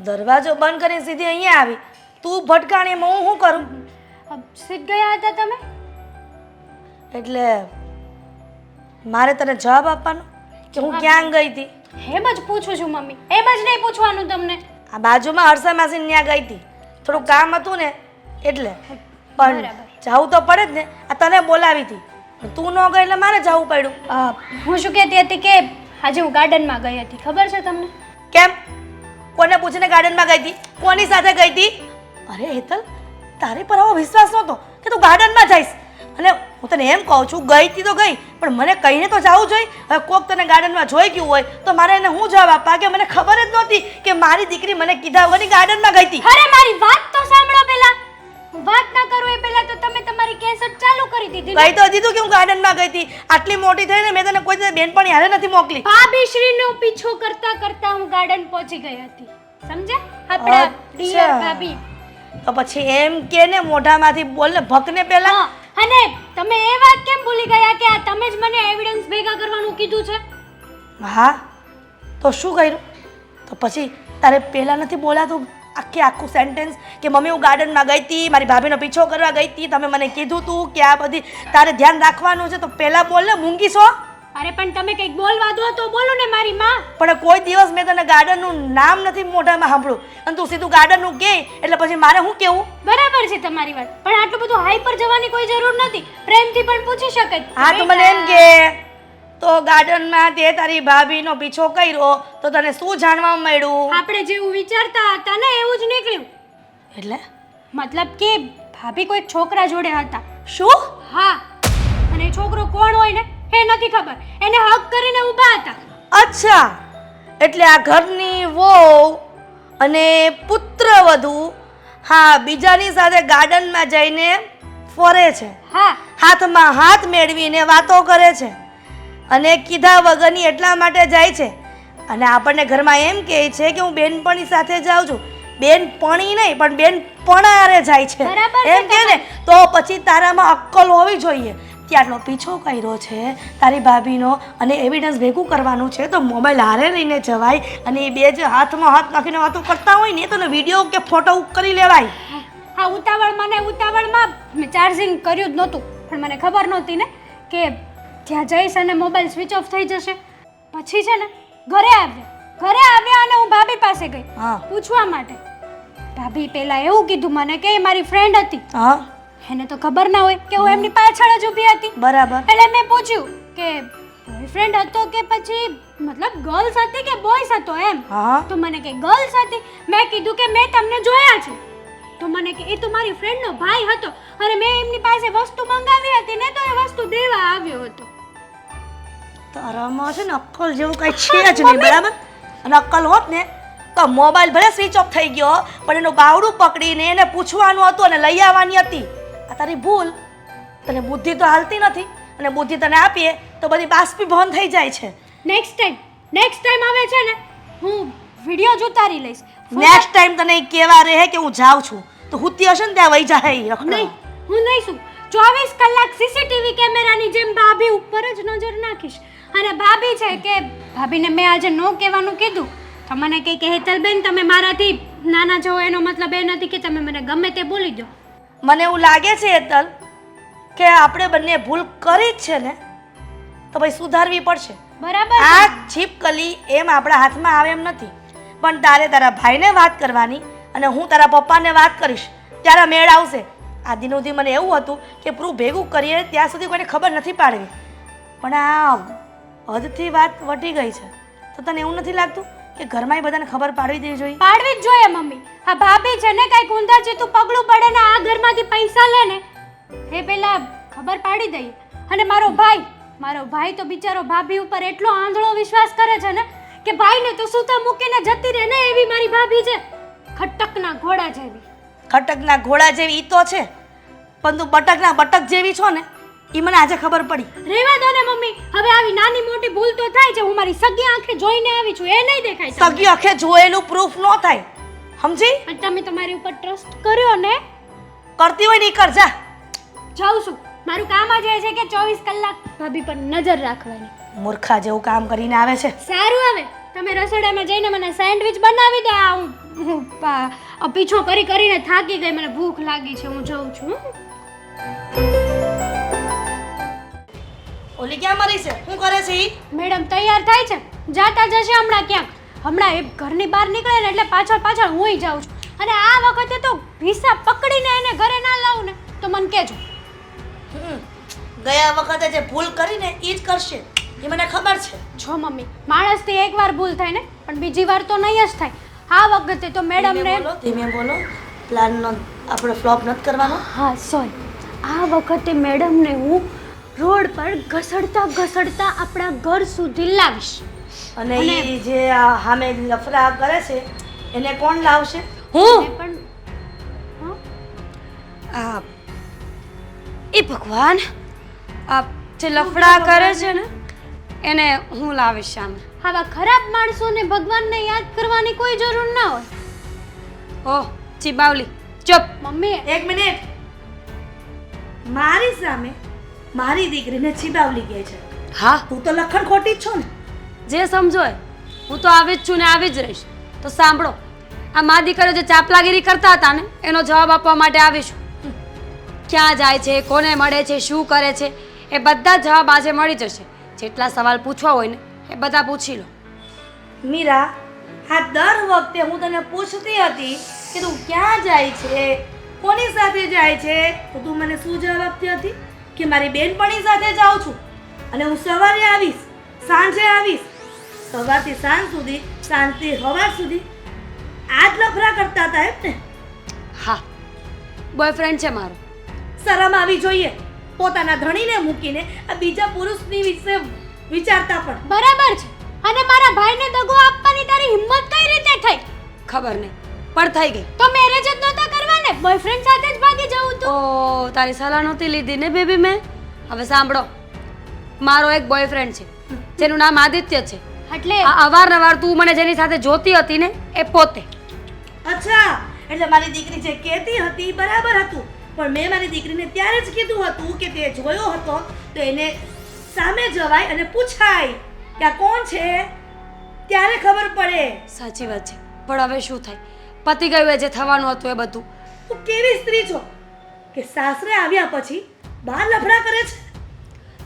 દરવાજો બંધ કરીને સીધી અહીંયા આવી. તું ભટકાણી એમાં હું શું કરું? સીધ ગયા હતા તમે એટલે મારે તને જવાબ આપવાનો કે હું ક્યાં ગઈ હતી? એમ જ પૂછું છું મમ્મી, એમ જ નહીં પૂછવાનું તમને. આ બાજુમાં હર્ષા માસી ત્યાં ગઈ હતી, થોડું કામ હતું ને એટલે. પણ જવું તો પડે જ ને. આ તને બોલાવી હતી, તું ન ગઈ એટલે મારે જવું પડ્યું. હું શું કહેતી હતી કે આજે હું ગાર્ડનમાં ગઈ હતી, ખબર છે તમને? કેમ? કોને પૂછીને ગાર્ડનમાં ગઈ હતી? કોની સાથે ગઈ હતી? અરે હેતલ, તારી પર આવો વિશ્વાસ નહોતો કે તું ગાર્ડનમાં જઈશ. અને હું તને એમ કહું છું, ગઈ હતી તો ગઈ, પણ મને કહીને તો જવું જોઈએ. હવે કોક તને ગાર્ડનમાં જોઈ ગયું હોય તો મારે એને હું જવાબ આપવા કે મને ખબર જ નહોતી કે મારી દીકરી મને કીધા વગરની ગાર્ડનમાં ગઈ હતી. અરે મારી વાત તો સાંભળો પહેલા. હું વાત ના કરું એ પહેલા તો તમે તમારી કેસેટ ચાલુ કરી દીધી. કહી તો દીધું કે હું ગાર્ડનમાં ગઈ હતી. આટલી મોટી થઈને મેં તને કોઈ દિવસ બેનપણી હારે નથી મોકલી. ભાભીશ્રીનો પીછો કરતા કરતા હું ગાર્ડન પહોંચી ગઈ હતી, સમજ્યા? આપણા ડિયર ભાભી. તો પછી એમ કે ને મોઢામાંથી બોલ ને, ભકને પહેલા. હા, અને તમે એ વાત કેમ ભૂલી ગયા કે આ તમે જ મને એવિડન્સ ભેગા કરવાનું કીધું છે? હા, તો શું કર્યું? તો પછી તારે પહેલાં નથી બોલાતું આખું સેન્ટેન્સ કે મમ્મી હું ગાર્ડનમાં ગઈ હતી, મારી ભાભીનો પીછો કરવા ગઈ હતી, તમે મને કીધું તું કે આ બધી તારે ધ્યાન રાખવાનું છે, તો પહેલાં બોલ ને, મૂંગી છો? અરે પણ તમે કંઈક બોલવા દો તો બોલો ને મારી માં. પણ કોઈ દિવસ મેં તને ગાર્ડનનું નામ નથી મોઢામાં સાંભળ્યું અને તું સીધું ગાર્ડનનું કહે એટલે પછી મારે શું કહેવું? બરાબર છે તમારી વાત, પણ આટલું બધું હાઈ પર જવાની કોઈ જરૂર નથી. પ્રેમથી પણ પૂછી શકે. હા, તો મને એમ કે તો ગાર્ડનમાં તે તારી ભાભીનો પીછો કર્યો તો તને શું જાણવા મળ્યું? આપણે જેવું વિચારતા હતા ને એવું જ નીકળ્યું. એટલે મતલબ કે ભાભી કોઈ છોકરા જોડે હતા. શું? હા, અને એ છોકરો કોણ હોય ને એ નથી ખબર, એને હક કરીને ઊભા હતા. અચ્છા, એટલે આ ઘરની વહુ અને પુત્રવધુ હા બીજાની સાથે ગાર્ડનમાં જઈને ફરે છે. હા, હાથમાં હાથ મેળવીને વાતો કરે છે અને કીધા વગરની એટલા માટે જાય છે. અને આપણને ઘરમાં એમ કહે છે કે હું બેનપણી સાથે જાઉં છું. બેનપણી નહીં પણ બેનપણારે જાય છે બરાબર છે એમ કે ને, તો પછી તારામાં અક્કલ હોવી જોઈએ. આટલો પીછો કર્યો છે તારી ભાભીનો અને એવિડન્સ ભેગું કરવાનું છે તો મોબાઈલ હારે લઈને જવાય અને એ બે જે હાથમાં હાથ નાખીને વાતો કરતા હોય ને તો વિડીયો કે ફોટો કરી લેવાય. હા ઉતાવળમાં મેં ચાર્જિંગ કર્યું જ નહોતું પણ મને ખબર નહોતી ને કે ત્યાં જઈશ અને મોબાઈલ સ્વિચ ઓફ થઈ જશે. પછી છે ને ઘરે આવ્યા અને હું ભાભી પાસે ગઈ હા. પૂછવા માટે. ભાભી પહેલા એવું કીધું મને કે એ મારી ફ્રેન્ડ હતી. હા એને તો ખબર ના હોય કે હું એમની પાછળ જ ઊભી હતી. બરાબર. એટલે મેં પૂછ્યું કે બોયફ્રેન્ડ હતો કે પછી મતલબ ગર્લ્સ હતી કે બોયસ હતો એમ. હા તો મને કે ગર્લ્સ હતી. મેં કીધું કે મેં તમને જોયા છે. તો મને કે એ તો મારી ફ્રેન્ડનો ભાઈ હતો અને મેં એમની પાસે વસ્તુ મંગાવી હતી ને તો એ વસ્તુ દેવા આવ્યો હતો. તારામાં છે ને અક્કલ જેવું કઈ છે જ નહીં બરાબર. અને અક્કલ હોત ને તો મોબાઈલ ભલે સ્વિચ ઓફ થઈ ગયો પણ એનું બાવડું પકડીને એને પૂછવાનું હતું અને લઈ આવવાની હતી. આ તારી ભૂલ. તને બુદ્ધિ તો હાલતી નથી અને બુદ્ધિ તને આપીએ તો બધી બાષ્પીભવન થઈ જાય છે. નેક્સ્ટ ટાઈમ આવે છે ને હું વિડીયો જ ઉતારી લઈશ. નેક્સ્ટ ટાઈમ તને ઈ કહેવા રહે કે હું જાઉં છું તો હુતી હશે ને ત્યાં વહી જાય ઈ રખડવા. નહીં હું નહીં શું 24 કલાક સીસીટીવી કેમેરાની જેમ ભાભી ઉપર જ નજર નાખીશ. અને ભાભી છે કે ભાભીને મેં આજે નો કહેવાનું કીધું તો મને કહે કે હેતલબેન તમે મારાથી નાના છો એનો મતલબ એ નથી કે તમે મને ગમે તે બોલી દો. મને એવું લાગે છે હેતલ કે આપણે બંને ભૂલ કરી જ છે ને તો ભાઈ સુધારવી પડશે. બરાબર છે? આ છીપકલી એમ આપણા હાથમાં આવે એમ નથી પણ તારે તારા ભાઈને વાત કરવાની અને હું તારા પપ્પાને વાત કરીશ ત્યારે મેળ આવશે. આ દિનોથી મને એવું હતું કે પ્રૂફ ભેગું કરીએ ત્યાં સુધી કોઈને ખબર નથી પાડવી પણ આ હદથી વાત વટી ગઈ છે. તો તને એવું નથી લાગતું કે ઘરમાં બધાને ખબર પાડવી દેવી જોઈએ? પાડવી જ જોઈએ મમ્મી. આ ભાભી છે ને કઈક ઊંધા ચીતું પગલું પડે ને આ ઘરમાંથી પૈસા લે ને એ પહેલા ખબર પાડી દઈએ. અને મારો ભાઈ તો બિચારો ભાભી ઉપર એટલો આંધળો વિશ્વાસ કરે છે ને કે ભાઈને તો સૂતા મૂકીને જતી રહે ને એવી મારી ભાભી છે. ખટકના ઘોડા જેવી. ખટકના ઘોડા જેવી ઈ તો છે પણ તું બટકના બટક જેવી છો ને એ મને આજે ખબર પડી. રેવા દો ને મમ્મી. હવે આવી નાની મોટી ભૂલ તો થાય છે. હું મારી સગી આંખે જોઈને આવી છું એ નહીં દેખાય તમને? સગી આંખે જોયેલું પ્રૂફ ન થાય સમજી? અને તમે તમારી ઉપર ટ્રસ્ટ કર્યો ને કરતી હોય ને ઈ કર જા. જાઉં છું. મારું કામ જ એ છે કે 24 કલાક ભાભી પર નજર રાખવાની. મૂર્ખા જેવું કામ કરીને આવે છે. સારું હવે તમે રસોડામાં જઈને મને સેન્ડવિચ બનાવી દો. હું પીછો કરીને થાકી ગઈ. મને ભૂખ લાગી છે. હું જાઉં છું. ઓલી ક્યાં મરી છે? શું કરે છે ઈ? મેડમ તૈયાર થાય છે. જાતા જશે હમણાં ક્યાંક. હમણાં એ ઘરની બહાર નીકળે ને એટલે પાછળ હુંય જાઉં છું. અને આ વખતે તો ભીસા પકડીને એને ઘરે ના લાવું ને તો મને કહેજો. ગયા વખતે જે ભૂલ કરીને ઈ જ કરશે એ મને ખબર છે. જો મમ્મી માણસથી એકવાર ભૂલ થાય ને પણ બીજી વાર તો નહીં જ થાય. આ વખતે તો મેડમને ધીમે બોલો. પ્લાનનો આપણે ફ્લોપ નથી કરવાનો. હા સોરી. આ વખતે મેડમને હું રોડ પર ઘસડતા આપણા ઘર સુધી લાવીશ. અને ઈ જે સામે લફરા કરે છે એને કોણ લાવશે? હું પણ આ એ ભગવાન આ જે લફડા કરે છે ને એને હું લાવીશ સામે. આવા ખરાબ માણસોને ભગવાનને યાદ કરવાની કોઈ જરૂર ના હોય. ઓહ ચીબાવલી ચૂપ. મમ્મી એક મિનિટ. મારી સામે મારી દીકરીને ચીબાવલી કહે છે. હા તું તો લખણ ખોટી જ છો ને. જે સમજો એ. હું તો આવી જ છું ને આવી જ રહીશ. તો સાંભળો આ મા દીકરીઓ જે ચાપલાગીરી કરતા હતા ને એનો જવાબ આપવા માટે આવીશું. ક્યાં જાય છે, કોને મળે છે, શું કરે છે એ બધા જવાબ આજે મળી જશે. જેટલા સવાલ પૂછવા હોય ને એ બધા પૂછી લો. મીરા, આ દર વખતે હું તને પૂછતી હતી કે તું ક્યાં જાય છે, કોની સાથે જાય છે, તો તું મને શું જવાબ આપતી હતી કે મારી બેનપણી સાથે જાઉં છું અને હું સવારે આવીશ, સાંજે આવીશ. સવારથી સાંજ સુધી, સાંજથી સવાર સુધી આ જ લફરા કરતા હતા એમ ને? હા બોયફ્રેન્ડ છે મારો. શરમ આવી જોઈએ પોતાના ધણીને મૂકીને આ બીજા પુરુષની વિશે વિચારતા પણ. બરાબર છે. અને મારા ભાઈને દગો આપવાની તારી હિંમત કઈ રીતે થઈ? ખબર નહીં પણ થઈ ગઈ. તો મેરેજ જ નહોતા કરવા ને, બોયફ્રેન્ડ સાથે જ ભાગી જવું તું. ઓ તારી સલાહ નહોતી લીધી ને બેબી મેં. હવે સાંભળો મારો એક બોયફ્રેન્ડ છે જેનું નામ આદિત્ય છે. એટલે આ અવારનવાર તું મને જેની સાથે જોતી હતી ને એ પોતે. અચ્છા, એટલે મારી દીકરી જે કહેતી હતી બરાબર હતું પણ મેં મારી દીકરીને ત્યારે જ કીધું હતું કે તે જોયો હતો તો એને સામે જવાય અને પૂછાય કે આ કોણ છે, ત્યારે ખબર પડે. સાચી વાત છે, પણ હવે શું થાય? પતી ગયું એ જે થવાનું હતું એ બધું. તું કેવી સ્ત્રી છો કે સાસરે આવ્યા પછી બહાર લફડા કરે છે?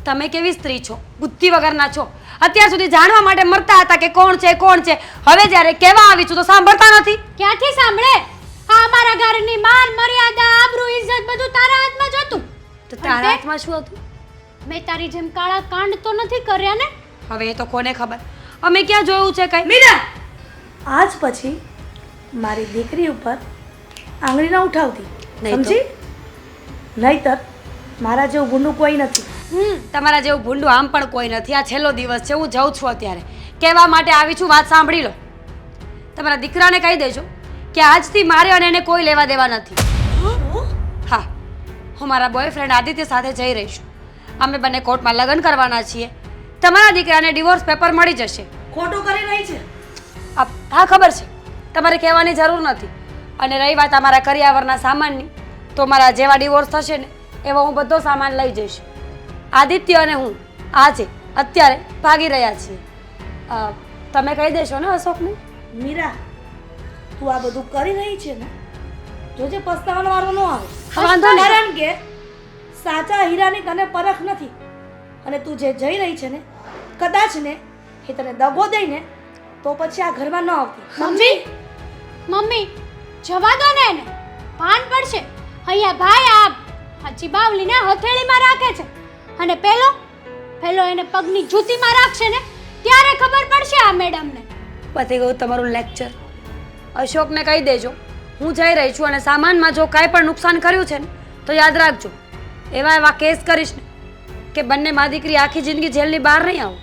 તમે કેવી સ્ત્રી છો? બુદ્ધિ વગરના છો. અત્યાર સુધી જાણવા માટે મરતા હતા કે કોણ છે કોણ છે, હવે જ્યારે કહેવા આવી છું તો સાંભળતા નથી. ક્યાંથી સાંભળે? આ અમારા ઘરની માન મર્યાદા આબરૂ ઇજ્જત બધું તારા હાથમાં જ હતું. તો તારા હાથમાં શું હતું? મેં તારી જેમ કાળા કાંડ તો નથી કર્યા ને. હવે એ તો કોને ખબર, અમે ક્યાં જોયું છે કઈ. મીરા, આજ પછી મારી દીકરી ઉપર આંગળી ન ઉઠાવતી, નહીં તો? સમજી? નહીતર મારા જેવું ગુંડું કોઈ નથી. તમારા જેવું ભૂંડું આમ પણ કોઈ નથી. આ છેલ્લો દિવસ છે, હું જાઉં છું અત્યારે. કહેવા માટે આવી છું, વાત સાંભળી લો. તમારા દીકરાને કહી દેજો કે આજથી મારે અને એને કોઈ લેવા દેવા નથી. હા, હું મારા બોયફ્રેન્ડ આદિત્ય સાથે જઈ રહી છું. અમે બંને કોર્ટમાં લગ્ન કરવાના છીએ. તમારા દીકરાને ડિવોર્સ પેપર મળી જશે. ખોટું કરી રહી છે. હા, ખબર છે, તમારે કહેવાની જરૂર નથી. અને રહી વાત અમારા કરિયાવરના સામાનની, તો મારા જેવા ડિવોર્સ થશે ને એવો હું બધો સામાન લઈ જઈશ. આદિત્ય અને હું આજે અત્યારે ભાગી રહ્યા છીએ. તમે કહી દેશો ને અશોકને? મીરા, તું આ બધું કરી રહી છે ને, જોજે પસ્તાવાનો વારો ન આવે. વાંધો નહીં. કારણ કે સાચા હીરાની તને પરખ નથી અને તું જે જઈ રહી છે ને, કદાચ ને એ તને દગો દઈને તો પછી આ ઘરમાં ન આવતી, સમજી? મમ્મી જવા દો ને એને, ભાન પડશે. અહીંયા ભાઈ આ ચીબાવલીને હથેળીમાં રાખે છે અને પેલો એને પગની જૂતીમાં રાખશે ને ત્યારે ખબર પડશે આ મેડમને. પતી ગયું તમારું લેક્ચર. અશોકને કહી દેજો હું જઈ રહી છું અને સામાનમાં જો કાંઈ પણ નુકસાન કર્યું છે ને તો યાદ રાખજો, એવા કેસ કરીશ ને કે બંને મા દીકરી આખી જિંદગી જેલની બહાર નહીં આવું.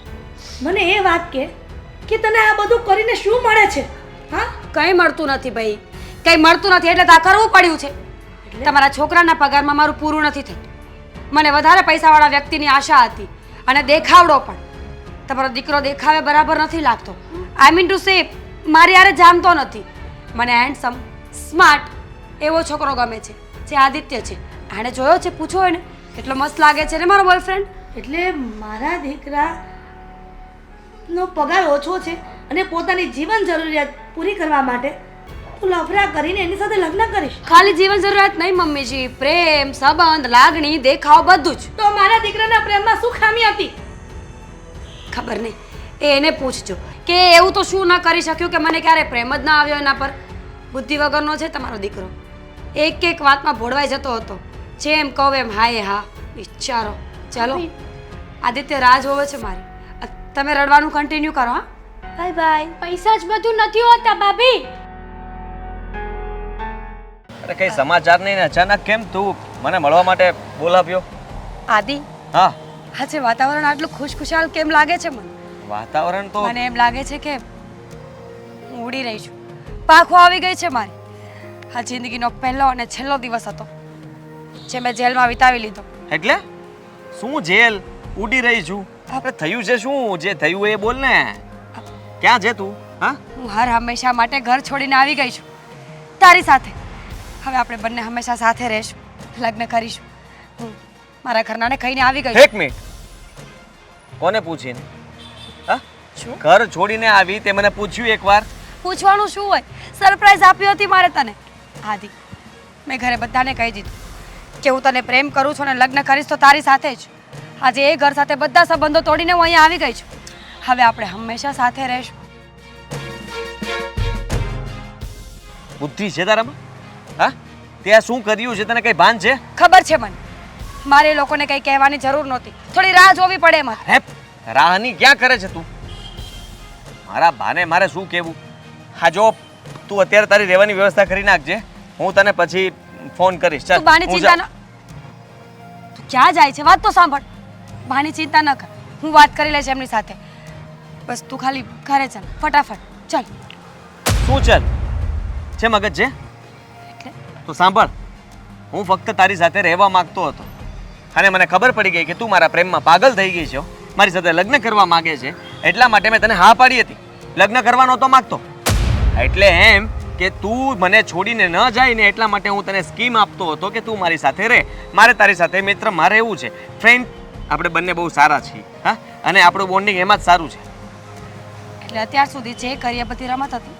મને એ વાત કે તને આ બધું કરીને શું મળે છે? હા, કંઈ મળતું નથી ભાઈ, કંઈ મળતું નથી એટલે તો આ કરવું પડ્યું છે. તમારા છોકરાના પગારમાં મારું પૂરું નથી થયું. મને વધારે પૈસાવાળા વ્યક્તિની આશા હતી અને દેખાવડો પણ. તમારો દીકરો દેખાવે બરાબર નથી લાગતો. આઈ મીન ટુ સે મારી યારે જામતો નથી. મને હેન્ડસમ સ્માર્ટ એવો છોકરો ગમે છે જે આદિત્ય છે. આણે જોયો છે, પૂછો એને કેટલો મસ્ત લાગે છે ને મારો બોયફ્રેન્ડ. એટલે મારા દીકરા નો પગાર ઓછો છે અને પોતાની જીવન જરૂરિયાત પૂરી કરવા માટે તું લફડા કરીને એની સાથે લગ્ન કરીશ? ખાલી જીવન જરૂરિયાત નહીં મમ્મીજી, પ્રેમ, સંબંધ, લાગણી, દેખાવ બધું જ. તો મારા દીકરાના પ્રેમમાં શું ખામી હતી? ખબર નહીં, એને પૂછજો કે એવું તો શું ન કરી શક્યું કે મને ક્યારે પ્રેમ જ ના આવ્યો એના પર. બુદ્ધિ વગરનો છે તમારો દીકરો. એક વાતમાં ભોળવાઈ જતો હતો. જેમ કહું એમ હા હા. વિચારો. ચાલો, આદિત્ય રાહ જોવે છે મારી. તમે રડવાનું કન્ટિન્યુ કરો. હા, બાય બાય. પૈસા જ બધું નથી હોતા ભાભી. અરે કઈ સમાચાર નહીં ને અચાનક કેમ તું મને મળવા માટે બોલાવ્યો? આદિ, હા, આજે વાતાવરણ આટલું ખુશખુશાલ કેમ લાગે છે મને? વાતાવરણ તો મને એમ લાગે છે કે હું ઉડી રહી છું. પાખો આવી ગઈ છે મારી. આ જિંદગીનો પહેલો અને છેલ્લો દિવસ હતો જે મેં જેલમાં વિતાવી લીધો. એટલે શું જેલ? ઉડી રહી છું? આપણે થયું છે શું? જે થયું એ બોલ ને. ક્યાં છે તું? હા, હું હર હંમેશા માટે ઘર છોડીને આવી ગઈ છું તારી સાથે. હવે આપણે બંને હંમેશા સાથે રહીશું, લગ્ન કરીશું. હું મારા ઘરનાને કહીને આવી ગઈ છું. એક મિનિટ, કોને પૂછીને? હા, શું ઘર છોડીને આવી તે મને પૂછ્યું એકવાર? પૂછવાનું શું હોય? સરપ્રાઈઝ આપી હતી મારે તને. આદિ, મેં ઘરે બધાને કહી દીધું કે હું તને પ્રેમ કરું છું અને લગ્ન કરીશ તો તારી સાથે જ. આજે એ ઘર સાથે બધા સંબંધો તોડીને હું અહીંયા આવી ગઈ છું. હવે આપણે હંમેશા સાથે રહીશું. બુદ્ધિ છે તારામાં? હા, ત્યાં શું કર્યું છે તને કઈ ભાન છે? ખબર છે મને. મારે એ લોકોને કંઈ કહેવાની જરૂર નહોતી. થોડી રાહ જોવી પડે એમાં. હે, રાહની ક્યાં કરે છે તું? મારા ભાને મારે શું કહેવું? હા, જો તું અત્યારે તારી રહેવાની વ્યવસ્થા કરી નાખજે. હું તને પછી ફોન કરીશ. ચાલ, તું બાની હું ચિંતા જાઉં. ન તું ક્યાં જાય છે? વાત તો સાંભળ. બાની ચિંતા ન કર, હું વાત કરી લઈશ એમની સાથે. બસ તું ખાલી ઘરે ચાલ ફટાફટ. ચાલ. શું ચાલ છે? મગજ છે? એટલે તો સાંભળ, હું ફક્ત તારી સાથે રહેવા માંગતો હતો અને મને ખબર પડી ગઈ કે તું મારા પ્રેમમાં પાગલ થઈ ગઈ છે, મારી સાથે લગ્ન કરવા માંગે છે. એટલા માટે મેં તને હા પાડી હતી. લગ્ન કરવા નહોતો માંગતો. એટલે એમ કે તું મને છોડીને ન જાય ને એટલા માટે હું તને સ્કીમ આપતો હતો કે તું મારી સાથે રહે. મારે તારી સાથે મિત્ર મારે એવું છે ફ્રેન્ડ, આપણે બંને બહુ સારા છીએ. હા, અને આપણું બોન્ડિંગ એમાં જ સારું છે. એટલે અત્યાર સુધી જે કરી એ બધી રમત હતી.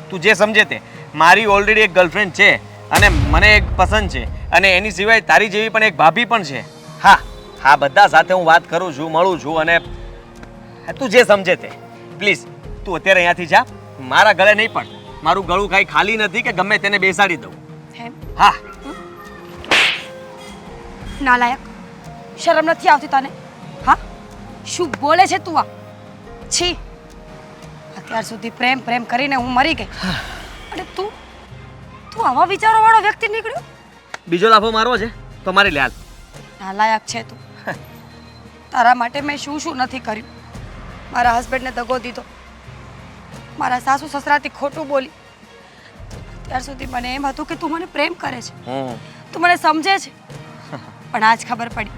તું જે સમજે તે. મારી ઓલરેડી એક ગર્લફ્રેન્ડ છે અને મને એક પસંદ છે, અને એની સિવાય તારી જેવી પણ એક ભાભી પણ છે. હા હા, બધા સાથે હું વાત કરું છું, મળું છું, અને તું જે સમજે તે. પ્લીઝ તું અત્યારે અહીંયાથી જા. મારા ગળે નહીં પણ, મારું ગળું કાંઈ ખાલી નથી કે ગમે તેને બેસાડી દઉં. એમ હા, નાલાયક, શરમ નથી આવતી તને? હા, શું બોલે છે તું આ? છી, અત્યાર સુધી પ્રેમ પ્રેમ કરીને હું મરી ગઈ, અને તું તું આવા વિચારો વાળો વ્યક્તિ નીકળ્યો? બીજો લાફો મારવો છે તો મારી લે હાલ. નાલાયક છે તું. તારા માટે મેં શું શું નથી કર્યું. મારા હસબન્ડને દગો દીધો, મારા સાસુ સસરાથી ખોટું બોલી. ત્યાર સુધી મને એમ હતું કે તું મને પ્રેમ કરે છે, તું મને સમજે છે, પણ આજ ખબર પડી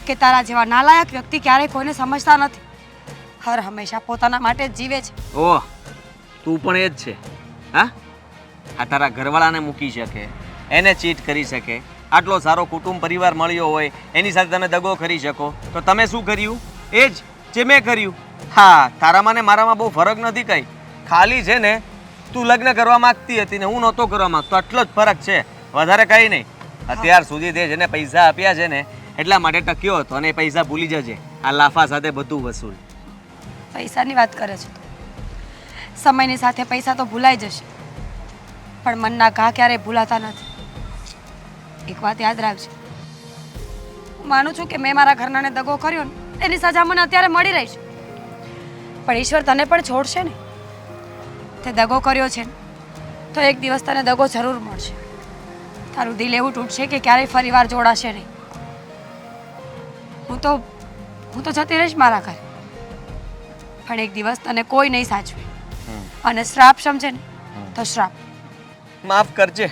કે તારા જેવા નાલાયક વ્યક્તિ ક્યારેય કોઈને સમજતા નથી. હર હંમેશા પોતાના માટે જ જીવે છે. ઓહ, તું પણ એ જ છે? હા, આ તારા ઘરવાળાને મૂકી શકે, એને ચીટ કરી શકે, આટલો સારો કુટુંબ પરિવાર મળ્યો હોય, એની સાથે તમે દગો કરી શકો, તો તમે શું કર્યું? એ જ જે મેં કર્યું. હા, તારામાં ને મારામાં બહુ ફરક નથી કંઈ. ખાલી છે ને તું લગ્ન કરવા માંગતી હતી ને હું નહોતો કરવા માંગતો, આટલો જ ફરક છે, વધારે કંઈ નહીં. અત્યાર સુધી તે જેને પૈસા આપ્યા છે ને એટલા માટે ટક્યો હતો, અને એ પૈસા ભૂલી જજે. આ લાફા સાથે બધું વસૂલ. પૈસાની વાત કરે છે તું. સમયની સાથે પૈસા તો ભૂલાઈ જશે, પણ મનના ઘા ક્યારેય ભૂલાતા નથી. એક વાત યાદ રાખજે, હું માનું છું કે મેં મારા ઘરનાને દગો કર્યો ને એની સજા મને અત્યારે મળી રહી છે, પણ ઈશ્વર તને પણ છોડશે ને. તે દગો કર્યો છે ને તો એક દિવસ તને દગો જરૂર મળશે. તારું દિલ એવું તૂટશે કે ક્યારેય ફરી વાર જોડાશે નહીં. હું તો જતી રહીશ મારા ઘરે, પણ એક દિવસ તને કોઈ નહીં સાચવે. અને શ્રાપ સમજે ને તો શ્રાપ. માફ કરજે.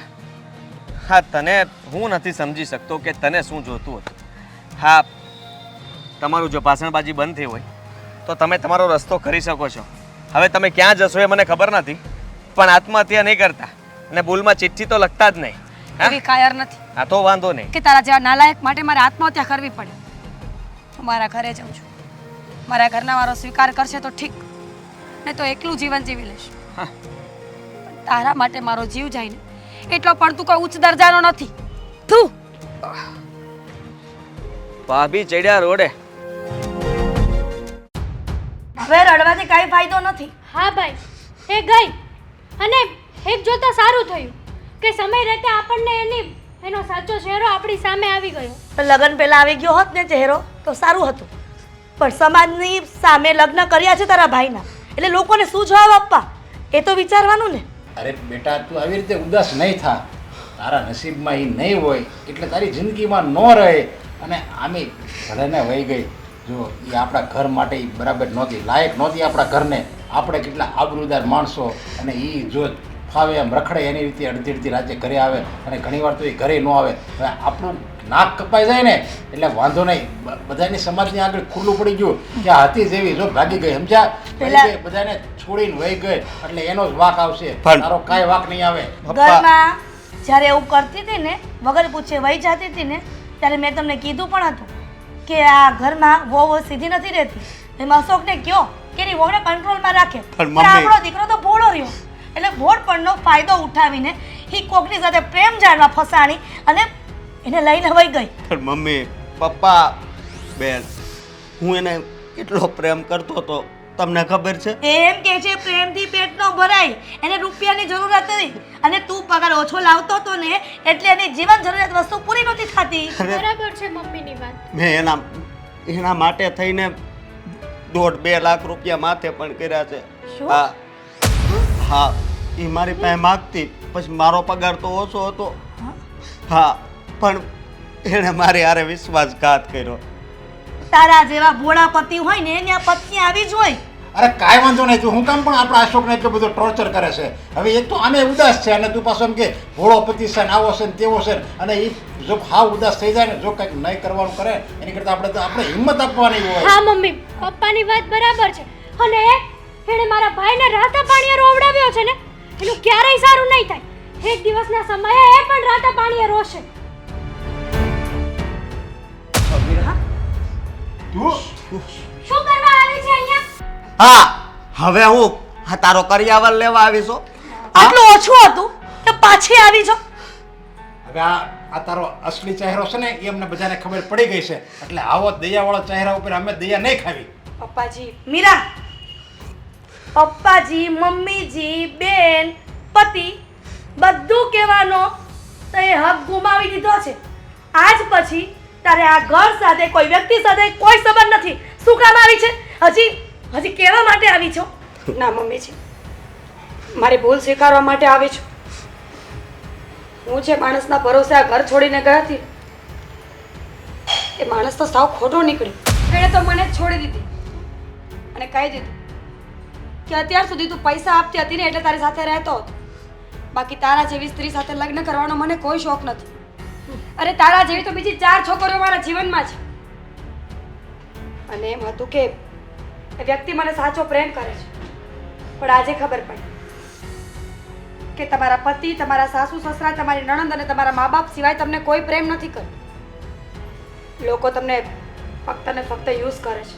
હા, તને હું નથી સમજી શકતો કે તને શું જોતું હતું. હા, તમારું જો ભાષણબાજી બંધ થઈ હોય તો તમે તમારો રસ્તો કરી શકો છો. હવે તમે ક્યાં જશો એ મને ખબર નથી, પણ આત્મહત્યા નહીં કરતા અને ભૂલમાં ચિઠ્ઠી તો લખતા જ નહીં. એવી કાયર નથી હા, તો વાંધો નહીં કે તારા જેવા નાલાયક માટે મારે આત્મહત્યા કરવી પડે. હું મારા ઘરે જાઉં છું, મારા ઘરના મારો સ્વીકાર કરશે તો ઠીક, નહીં તો એકલું જીવન જીવી લઈશ. હા. પણ તારા માટે મારો જીવ જાય ને એટલો પણ તું કોઈ ઉચ્ચ દરજાનો નથી. તું ભાભી ચડ્યા રોડે. હવે રડવાથી કાંઈ ફાયદો નથી. હા ભાઈ, એ ગઈ, અને એક જોતા સારું થયું કે સમય રહેતા આપણને એનો સાચો ચહેરો આપણી સામે આવી ગયો. લગ્ન પહેલા આવી ગયો હોત ને ચહેરો તો સારું હતું, પણ સમાજની સામે લગ્ન કર્યા છે તારા ભાઈના, એટલે લોકોને શું જવાબ આપવા એ તો વિચારવાનું ને. અરે બેટા, તું આવી રીતે ઉદાસ નહીં થા. તારા નસીબમાં એ નહીં હોય એટલે તારી જિંદગીમાં ન રહે. અને આમે ભલેને વહી ગઈ, જો એ આપણા ઘર માટે ઈ બરાબર નહોતી, લાયક નહોતી આપણા ઘરને. આપણે કેટલા આબરૂદાર માણસો, અને એ જો ફાવે એમ રખડે એની રીતે અડધી અડધી રાતે ઘરે આવે, અને ઘણીવાર તો એ ઘરે ન આવે. હવે આપણું નાક કપાઈ જાય ને એટલે વાંધો નહીં, બધાની સમાજની આગળ ખુલ્લું પડી ગયું કે આ હતી જેવી જો ભાગી ગઈ, સમજ્યા? એટલે બધાને છોડીને વહી ગઈ એટલે એનો જ વાક આવશે, તારો કાંઈ વાક નહીં આવે. ઘરમાં જ્યારે એવું કરતી હતી ને, વગર પૂછે વહી જતી હતી ને, ત્યારે મેં તમને કીધું પણ હતું કે આ ઘરમાં વહુ સીધી નથી રહેતી. એમ અશોકને કહો કે એની વહુને કંટ્રોલમાં રાખે. પણ આપણો દીકરો તો ભોળો રહ્યો, એટલે ભોળપણનો ફાયદો ઉઠાવીને એ કોકની સાથે પ્રેમ જાળમાં ફસાણી અને એને લઈને વહી ગઈ. પણ મમ્મી, પપ્પા, બેન, હું એને કેટલો પ્રેમ કરતો હતો તમને ખબર છે? એમ કે છે પ્રેમથી પેટ ન ભરાય, એને રૂપિયાની જરૂરત હતી, અને તું પગાર ઓછો લાવતો હતો ને એટલે એની જીવન જરૂરિયાત વસ્તુ પૂરી નહોતી થતી. બરાબર છે મમ્મીની વાત. મેં એના માટે થઈને 1.5-2 લાખ રૂપિયા માથે પણ કર્યા છે. શું? હા હા, એ મારી પાસે માગતી, પછી મારો પગાર તો ઓછો હતો. હા, પણ એણે મારી હારે વિશ્વાસઘાત કર્યો. તારા જેવા ભોળા પતિ હોય ને એની આ પત્ની આવી જ હોય. અરે કાંઈ વાંધો નહીં, તું હું કામ પણ આપણા અશોકને એટલો બધો ટોર્ચર કરે છે? હવે એક તો આમે ઉદાસ છે, અને તું પાછો એમ કે ભોળો પતિ છે ને આવો છે ને તેવો છે, અને એ જો હાવ ઉદાસ થઈ જાય ને, જો કંઈક નહીં કરવાનું કરે એની કરતાં આપણે હિંમત આપવાની હોય. હા મમ્મી, પપ્પાની વાત બરાબર છે. અને એણે મારા ભાઈને રાતા પાણીએ રોવડાવ્યો છે ને, એનું ક્યારેય સારું નહીં થાય. એક દિવસના સમયે એ પણ રાતા પાણીએ રોશે. મીરા તું શું કરવા આવી છે અહીંયા? હા હવે હું તારો કરિયાવર લેવા આવીશું. આટલું ઓછું હતું કે પાછી આવી છો? હવે આ તારો અસલી ચહેરો છે ને એ અમને બધાને ખબર પડી ગઈ છે, એટલે આવો દયાવાળો ચહેરા ઉપર અમે દયા નહીં ખાવી. પપ્પાજી મીરા, પપ્પાજી, મમ્મીજી, બેન, પતિ બધું કહેવાનો તો એ હક ગુમાવી દીધો છે. આજ પછી તારે આ ઘર સાથે કોઈ વ્યક્તિ સાથે કોઈ સંબંધ નથી. શું કામ આવી છે? હજી કહેવા માટે આવી છો? ના મમ્મીજી, મારી ભૂલ સ્વીકારવા માટે આવી છું. હું જે માણસના ભરોસે આ ઘર છોડીને ગઈ હતી એ માણસ તો સાવ ખોટો નીકળ્યો. એણે તો મને જ છોડી દીધી અને કહી દીધું કે અત્યાર સુધી તું પૈસા આપતી હતી ને એટલે તારી સાથે રહેતો હતો, બાકી તારા જેવી સ્ત્રી સાથે લગ્ન કરવાનો મને કોઈ શોખ નથી. અરે તારા જેવી તો બીજી 4 છોકરીઓ મારા જીવનમાં છે. અને એમ હતું કે એ વ્યક્તિ મને સાચો પ્રેમ કરે છે, પણ આજે ખબર પડી કે તમારા પતિ, તમારા સાસુ સસરા, તમારી નણંદ અને તમારા મા બાપ સિવાય તમને કોઈ પ્રેમ નથી કર્યો. લોકો તમને ફક્ત ને ફક્ત યુઝ કરે છે,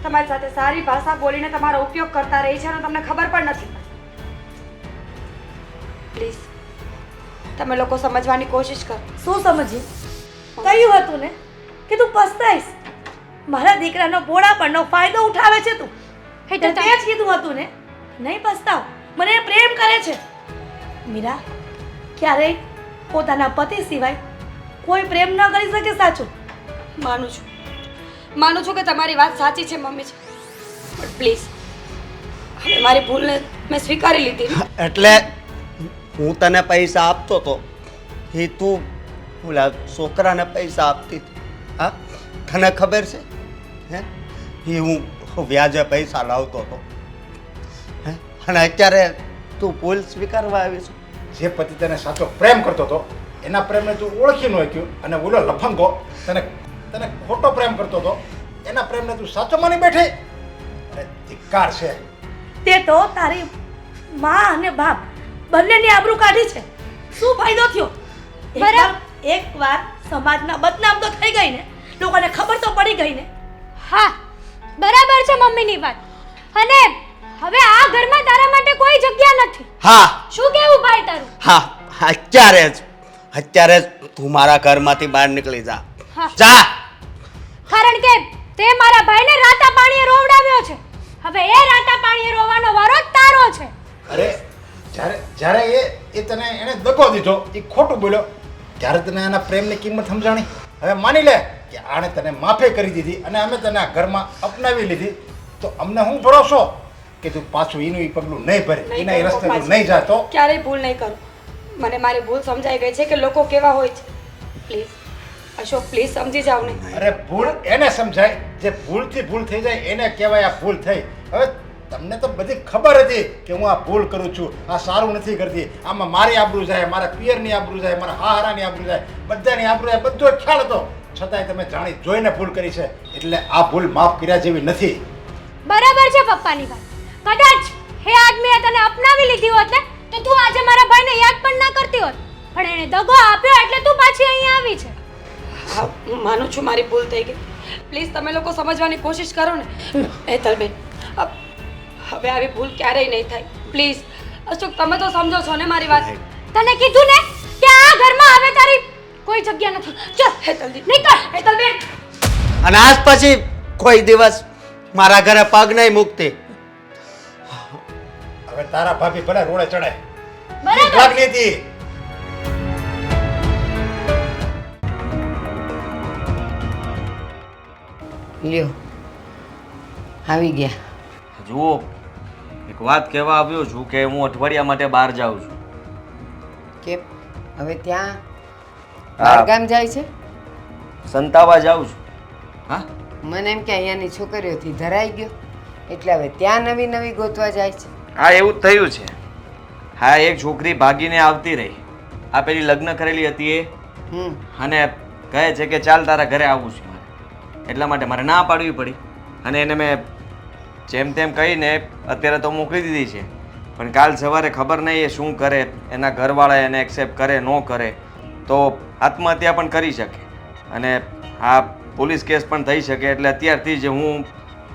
તમારી સાથે સારી ભાષા બોલીને તમારો ઉપયોગ કરતા રહે છે અને તમને ખબર પણ નથી. પ્લીઝ તમે લોકો સમજવાની કોશિશ કરો. શું સમજીએ? કહ્યું હતું ને કે તું પસ્તાઈશ. મારા દીકરાનો ભોળાપણનો ફાયદો ઉઠાવે છે તું. એટલે તે જ કીધું હતું ને, નહીં પસ્તાવ, મને એ પ્રેમ કરે છે. મીરા, ક્યારેય પોતાના પતિ સિવાય કોઈ પ્રેમ ન કરી શકે. સાચું માનું છું કે તમારી વાત સાચી છે મમ્મીજી, પણ પ્લીઝ હવે મારી ભૂલને મેં સ્વીકારી લીધી. એટલે હું તને પૈસા આપતો તો એ તું ઓલા છોકરાને પૈસા આપતી હતી. હા તને ખબર છે હે એ હું વ્યાજે પૈસા લાવતો હતો હે અને અત્યારે તું ભૂલ સ્વીકારવા આવી છું. જે પતિ તને સાચો પ્રેમ કરતો હતો એના પ્રેમને તું ઓળખી ન શક્યું, અને ઓલો લફંગો તને ખોટો પ્રેમ કરતો હતો એના પ્રેમને તું સાચો માની બેઠી. અરે ધિક્કાર છે. તે તો તારી માં અને બાપ બંનેની આબરૂ કાઢી છે. શું ફાયદો થયો? એકવાર સમાજમાં બદનામ તો થઈ ગઈ ને, લોકોને ખબર તો પડી ગઈ ને. હા, બરાબર છે મમ્મીની વાત. અને હવે આ ઘરમાં તારા માટે કોઈ જગ્યા નથી. હા શું કહેવું ભાઈ તારું? હા અત્યારે જ તું મારા ઘરમાંથી બહાર નીકળી જા. હા. જા. કારણ કે તે મારા ભાઈને રાતા પાણીએ રોવડાવ્યો છે. હવે એ રાતા પાણીએ રોવાનો વારો જ તારો છે. અરે જ્યારે એ તને એને દગો દીધો, એ ખોટું બોલ્યો, ત્યારે તને એના પ્રેમની કિંમત સમજાણી. હવે માની લે કે આણે તને માફી કરી દીધી અને અમે તને આ ઘરમાં અપનાવી લીધી, તો અમને હું ભરોસો કે તું પાછું એનું પગલું નહીં ભરે, એના એ રસ્તે તું નહીં જા. તો ક્યારેય ભૂલ નહીં કરું. મને મારી ભૂલ સમજાઈ ગઈ છે કે લોકો કેવા હોય છે. પ્લીઝ અશોક, પ્લીઝ સમજી જાવ ને. અરે ભૂલ એને સમજાય, જે ભૂલથી ભૂલ થઈ જાય એને કહેવાય આ ભૂલ થઈ. હવે તમને તો બધી ખબર હતી કે હું આ ભૂલ કરું છું, આ સારું નથી કરતી, આમાં મારી આબરૂ જાય, મારા પિયરની આબરૂ જાય, મારા હારાની આબરૂ જાય, બધાની આબરૂ જાય, બધો ખ્યાલ હતો, છતાંય તમે જાણી જોઈને ભૂલ કરી છે. એટલે આ ભૂલ માફ કર્યા જેવી નથી. બરાબર છે પપ્પાની વાત. કદાચ હે આદમીએ તને અપનાવી લીધી હોત ને તો તું આજે મારા ભાઈને યાદ પણ ના કરતી હોત, પણ એણે દગો આપ્યો એટલે તું પાછી અહીંયા આવી છે. હા, હું માનું છું મારી ભૂલ થઈ ગઈ. પ્લીઝ તમે લોકો સમજવાની કોશિશ કરો ને. હેતલબેન, હવે આવી ભૂલ ક્યારેય નહીં થાય. પ્લીઝ અશોક, તમે તો સમજો છો ને મારી વાત. તને કીધું ને કે આ ઘરમાં હવે તારી કોઈ જગ્યા નથી. ચલ હેતલજી, નીકળ. હેતલબેન, અને આજ પછી કોઈ દિવસ મારા ઘરે પગ નહીં મૂકતી. હવે તારા ભાભી ભલે રોડે ચડે, બરાબર. લાગણી હતી. લ્યો આવી ગયા. જુઓ, એક વાત કહેવા આવ્યો છું કે હું અઠવાડિયા માટે બહાર જાઉં છું. કેમ હવે ત્યાં બહારગામ જાય છે? સંતાવા જાઉં છું. હા, મને એમ કે અહીંયાની છોકરીઓથી ધરાઈ ગયો એટલે હવે ત્યાં નવી નવી ગોતવા જાય છે. હા એવું જ થયું છે. હા, એક છોકરી ભાગીને આવતી રહી. આ પેલી લગ્ન કરેલી હતી એ, અને કહે છે કે ચાલ તારા ઘરે આવવું છે મારે. એટલા માટે મારે ના પાડવી પડી અને એને મેં જેમ તેમ કહીને અત્યારે તો મોકલી દીધી છે. પણ કાલ સવારે ખબર નહીં એ શું કરે, એના ઘરવાળા એને એક્સેપ્ટ કરે ન કરે તો આત્મહત્યા પણ કરી શકે અને આ પોલીસ કેસ પણ થઈ શકે. એટલે અત્યારથી જ હું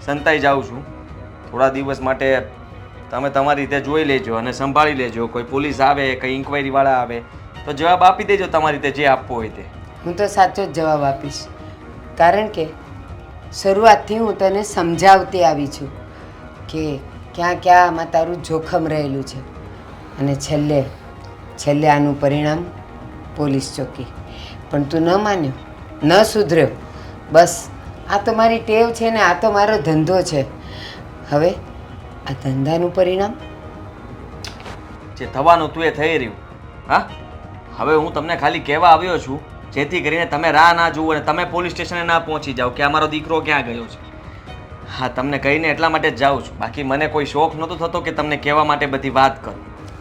સંતાઈ જાઉં છું. થોડા દિવસ માટે તમે તમારી રીતે જોઈ લેજો અને સંભાળી લેજો. કોઈ પોલીસ આવે, કંઈ ઇન્ક્વાયરીવાળા આવે તો જવાબ આપી દેજો તમારી રીતે જે આપવો હોય તે. હું તો સાચો જ જવાબ આપીશ, કારણ કે શરૂઆતથી હું તને સમજાવતી આવી છું કે ક્યાં ક્યાં આમાં તારું જોખમ રહેલું છે અને છેલ્લે આનું પરિણામ પોલીસ ચોકી. પણ તું ન માન્યો, ન સુધર્યો. બસ આ તો મારી ટેવ છે ને આ તો મારો ધંધો છે. હવે આ ધંધાનું પરિણામ જે થવાનું તું એ થઈ રહ્યું. હા, હવે હું તમને ખાલી કહેવા આવ્યો છું જેથી કરીને તમે રાહ ના જુઓ અને તમે પોલીસ સ્ટેશને ના પહોંચી જાઓ કે અમારો દીકરો ક્યાં ગયો છે. હા, તમને કહીને એટલા માટે જ જાઉં છું. બાકી મને કોઈ શોખ નહોતો થતો કે તમને કહેવા માટે બધી વાત કરું.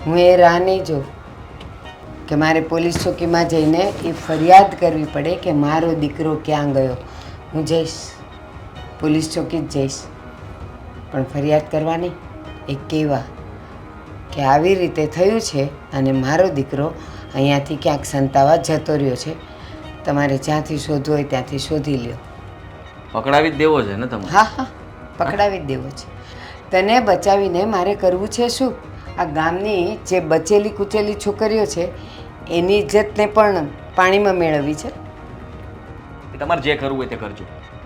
હું એ રાહ નહીં જોઉં કે મારે પોલીસ ચોકીમાં જઈને એ ફરિયાદ કરવી પડે કે મારો દીકરો ક્યાં ગયો. હું જઈશ, પોલીસ ચોકી જ જઈશ, પણ ફરિયાદ કરવાની એ કહેવા કે આવી રીતે થયું છે અને મારો દીકરો અહીંયાથી ક્યાંક સંતાવા જતો રહ્યો છે. તમારે જ્યાંથી શોધવો હોય ત્યાંથી શોધી લ્યો. પકડાવી જ દેવો છે ને તમારે? હા હા, પકડાવી જ દેવો છે. તને બચાવીને મારે કરવું છે શું? આ ગામની જે બચેલી કૂચેલી છોકરીઓ છે એની ઇજ્જતને પણ પાણીમાં મેળવવી છે. એ તમારે જે કરવું હોય તે કરજો.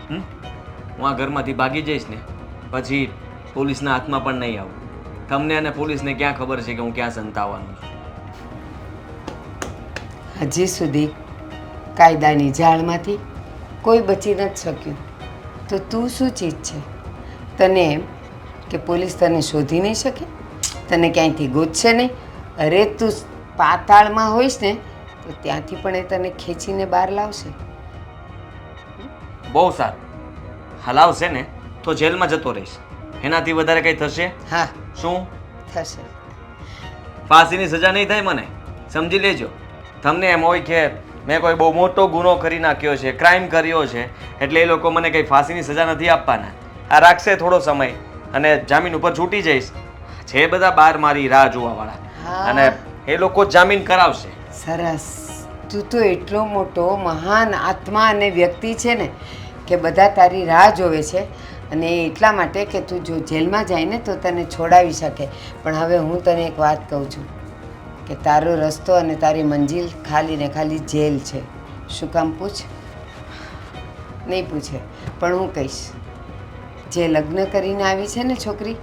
હું આ ઘરમાંથી ભાગી જઈશ ને પછી પોલીસના હાથમાં પણ નહીં આવું. તમને અને પોલીસને ક્યાં ખબર છે કે હું ક્યાં સંતાવાનો છું? હજી સુધી કાયદાની જાળમાંથી કોઈ બચી નથી શક્યું. તો તું શું ચીજ છે? તને એમ કે પોલીસ તને શોધી નહીં શકે, તને ક્યાંયથી ગોતશે નહીં? અરે તું પાતાળમાં હોઈશ ને તો ત્યાંથી પણ એ તને ખેંચીને બહાર લાવશે. બહુ સારું, હલાવશે ને તો જેલમાં જતો રહીશ. એનાથી વધારે કંઈ થશે? હા, શું થશે. ફાંસીની સજા નહીં થાય મને, સમજી લેજો. તમને એમ હોય કે મેં કોઈ બહુ મોટો ગુનો કરી નાખ્યો છે, ક્રાઇમ કર્યો છે, એટલે એ લોકો મને કંઈ ફાંસીની સજા નથી આપવાના. આ રાખશે થોડો સમય અને જામીન ઉપર છૂટી જઈશ. છે બધા બાર મારી રાહ જોવાવાળા અને એ લોકો જામીન કરાવશે. સરસ. તું તો એટલો મોટો મહાન આત્મા અને વ્યક્તિ છે ને કે બધા તારી રાહ જોવે છે અને એટલા માટે કે તું જો જેલમાં જાય ને તો તને છોડાવી શકે. પણ હવે હું તને એક વાત કહું છું કે તારો રસ્તો અને તારી મંજિલ ખાલી ને ખાલી જેલ છે. શું કામ પૂછ? નહીં પૂછે પણ હું કહીશ. જે લગ્ન કરીને આવી છે ને છોકરી,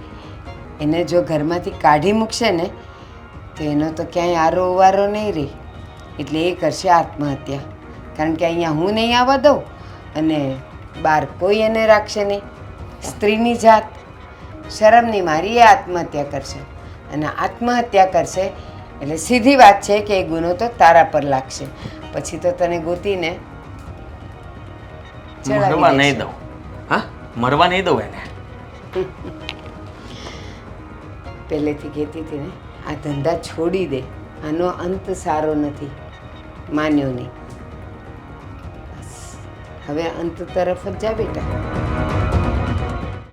એને જો ઘરમાંથી કાઢી મૂકશે ને તો એનો તો ક્યાંય આરો ઉવારો નહીં રહે. એટલે એ કરશે આત્મહત્યા. કારણ કે અહીંયા હું નહીં આવવા દઉં અને બહાર કોઈ એને રાખશે નહીં. સ્ત્રીની જાત શરમની મારી એ આત્મહત્યા કરશે અને આત્મહત્યા કરશે એટલે સીધી વાત છે કે એ ગુનો તો તારા પર લાગશે. પછી તો તને ગોતીને મરવા નહીં દઉં. હા, મરવા નહીં દઉં એને. પહેલેથી કહેતી હતી ને, આ ધંધા છોડી દે, આનો અંત સારો નથી. માન્યો નહીં. બસ હવે અંત તરફ જ જા બેટા.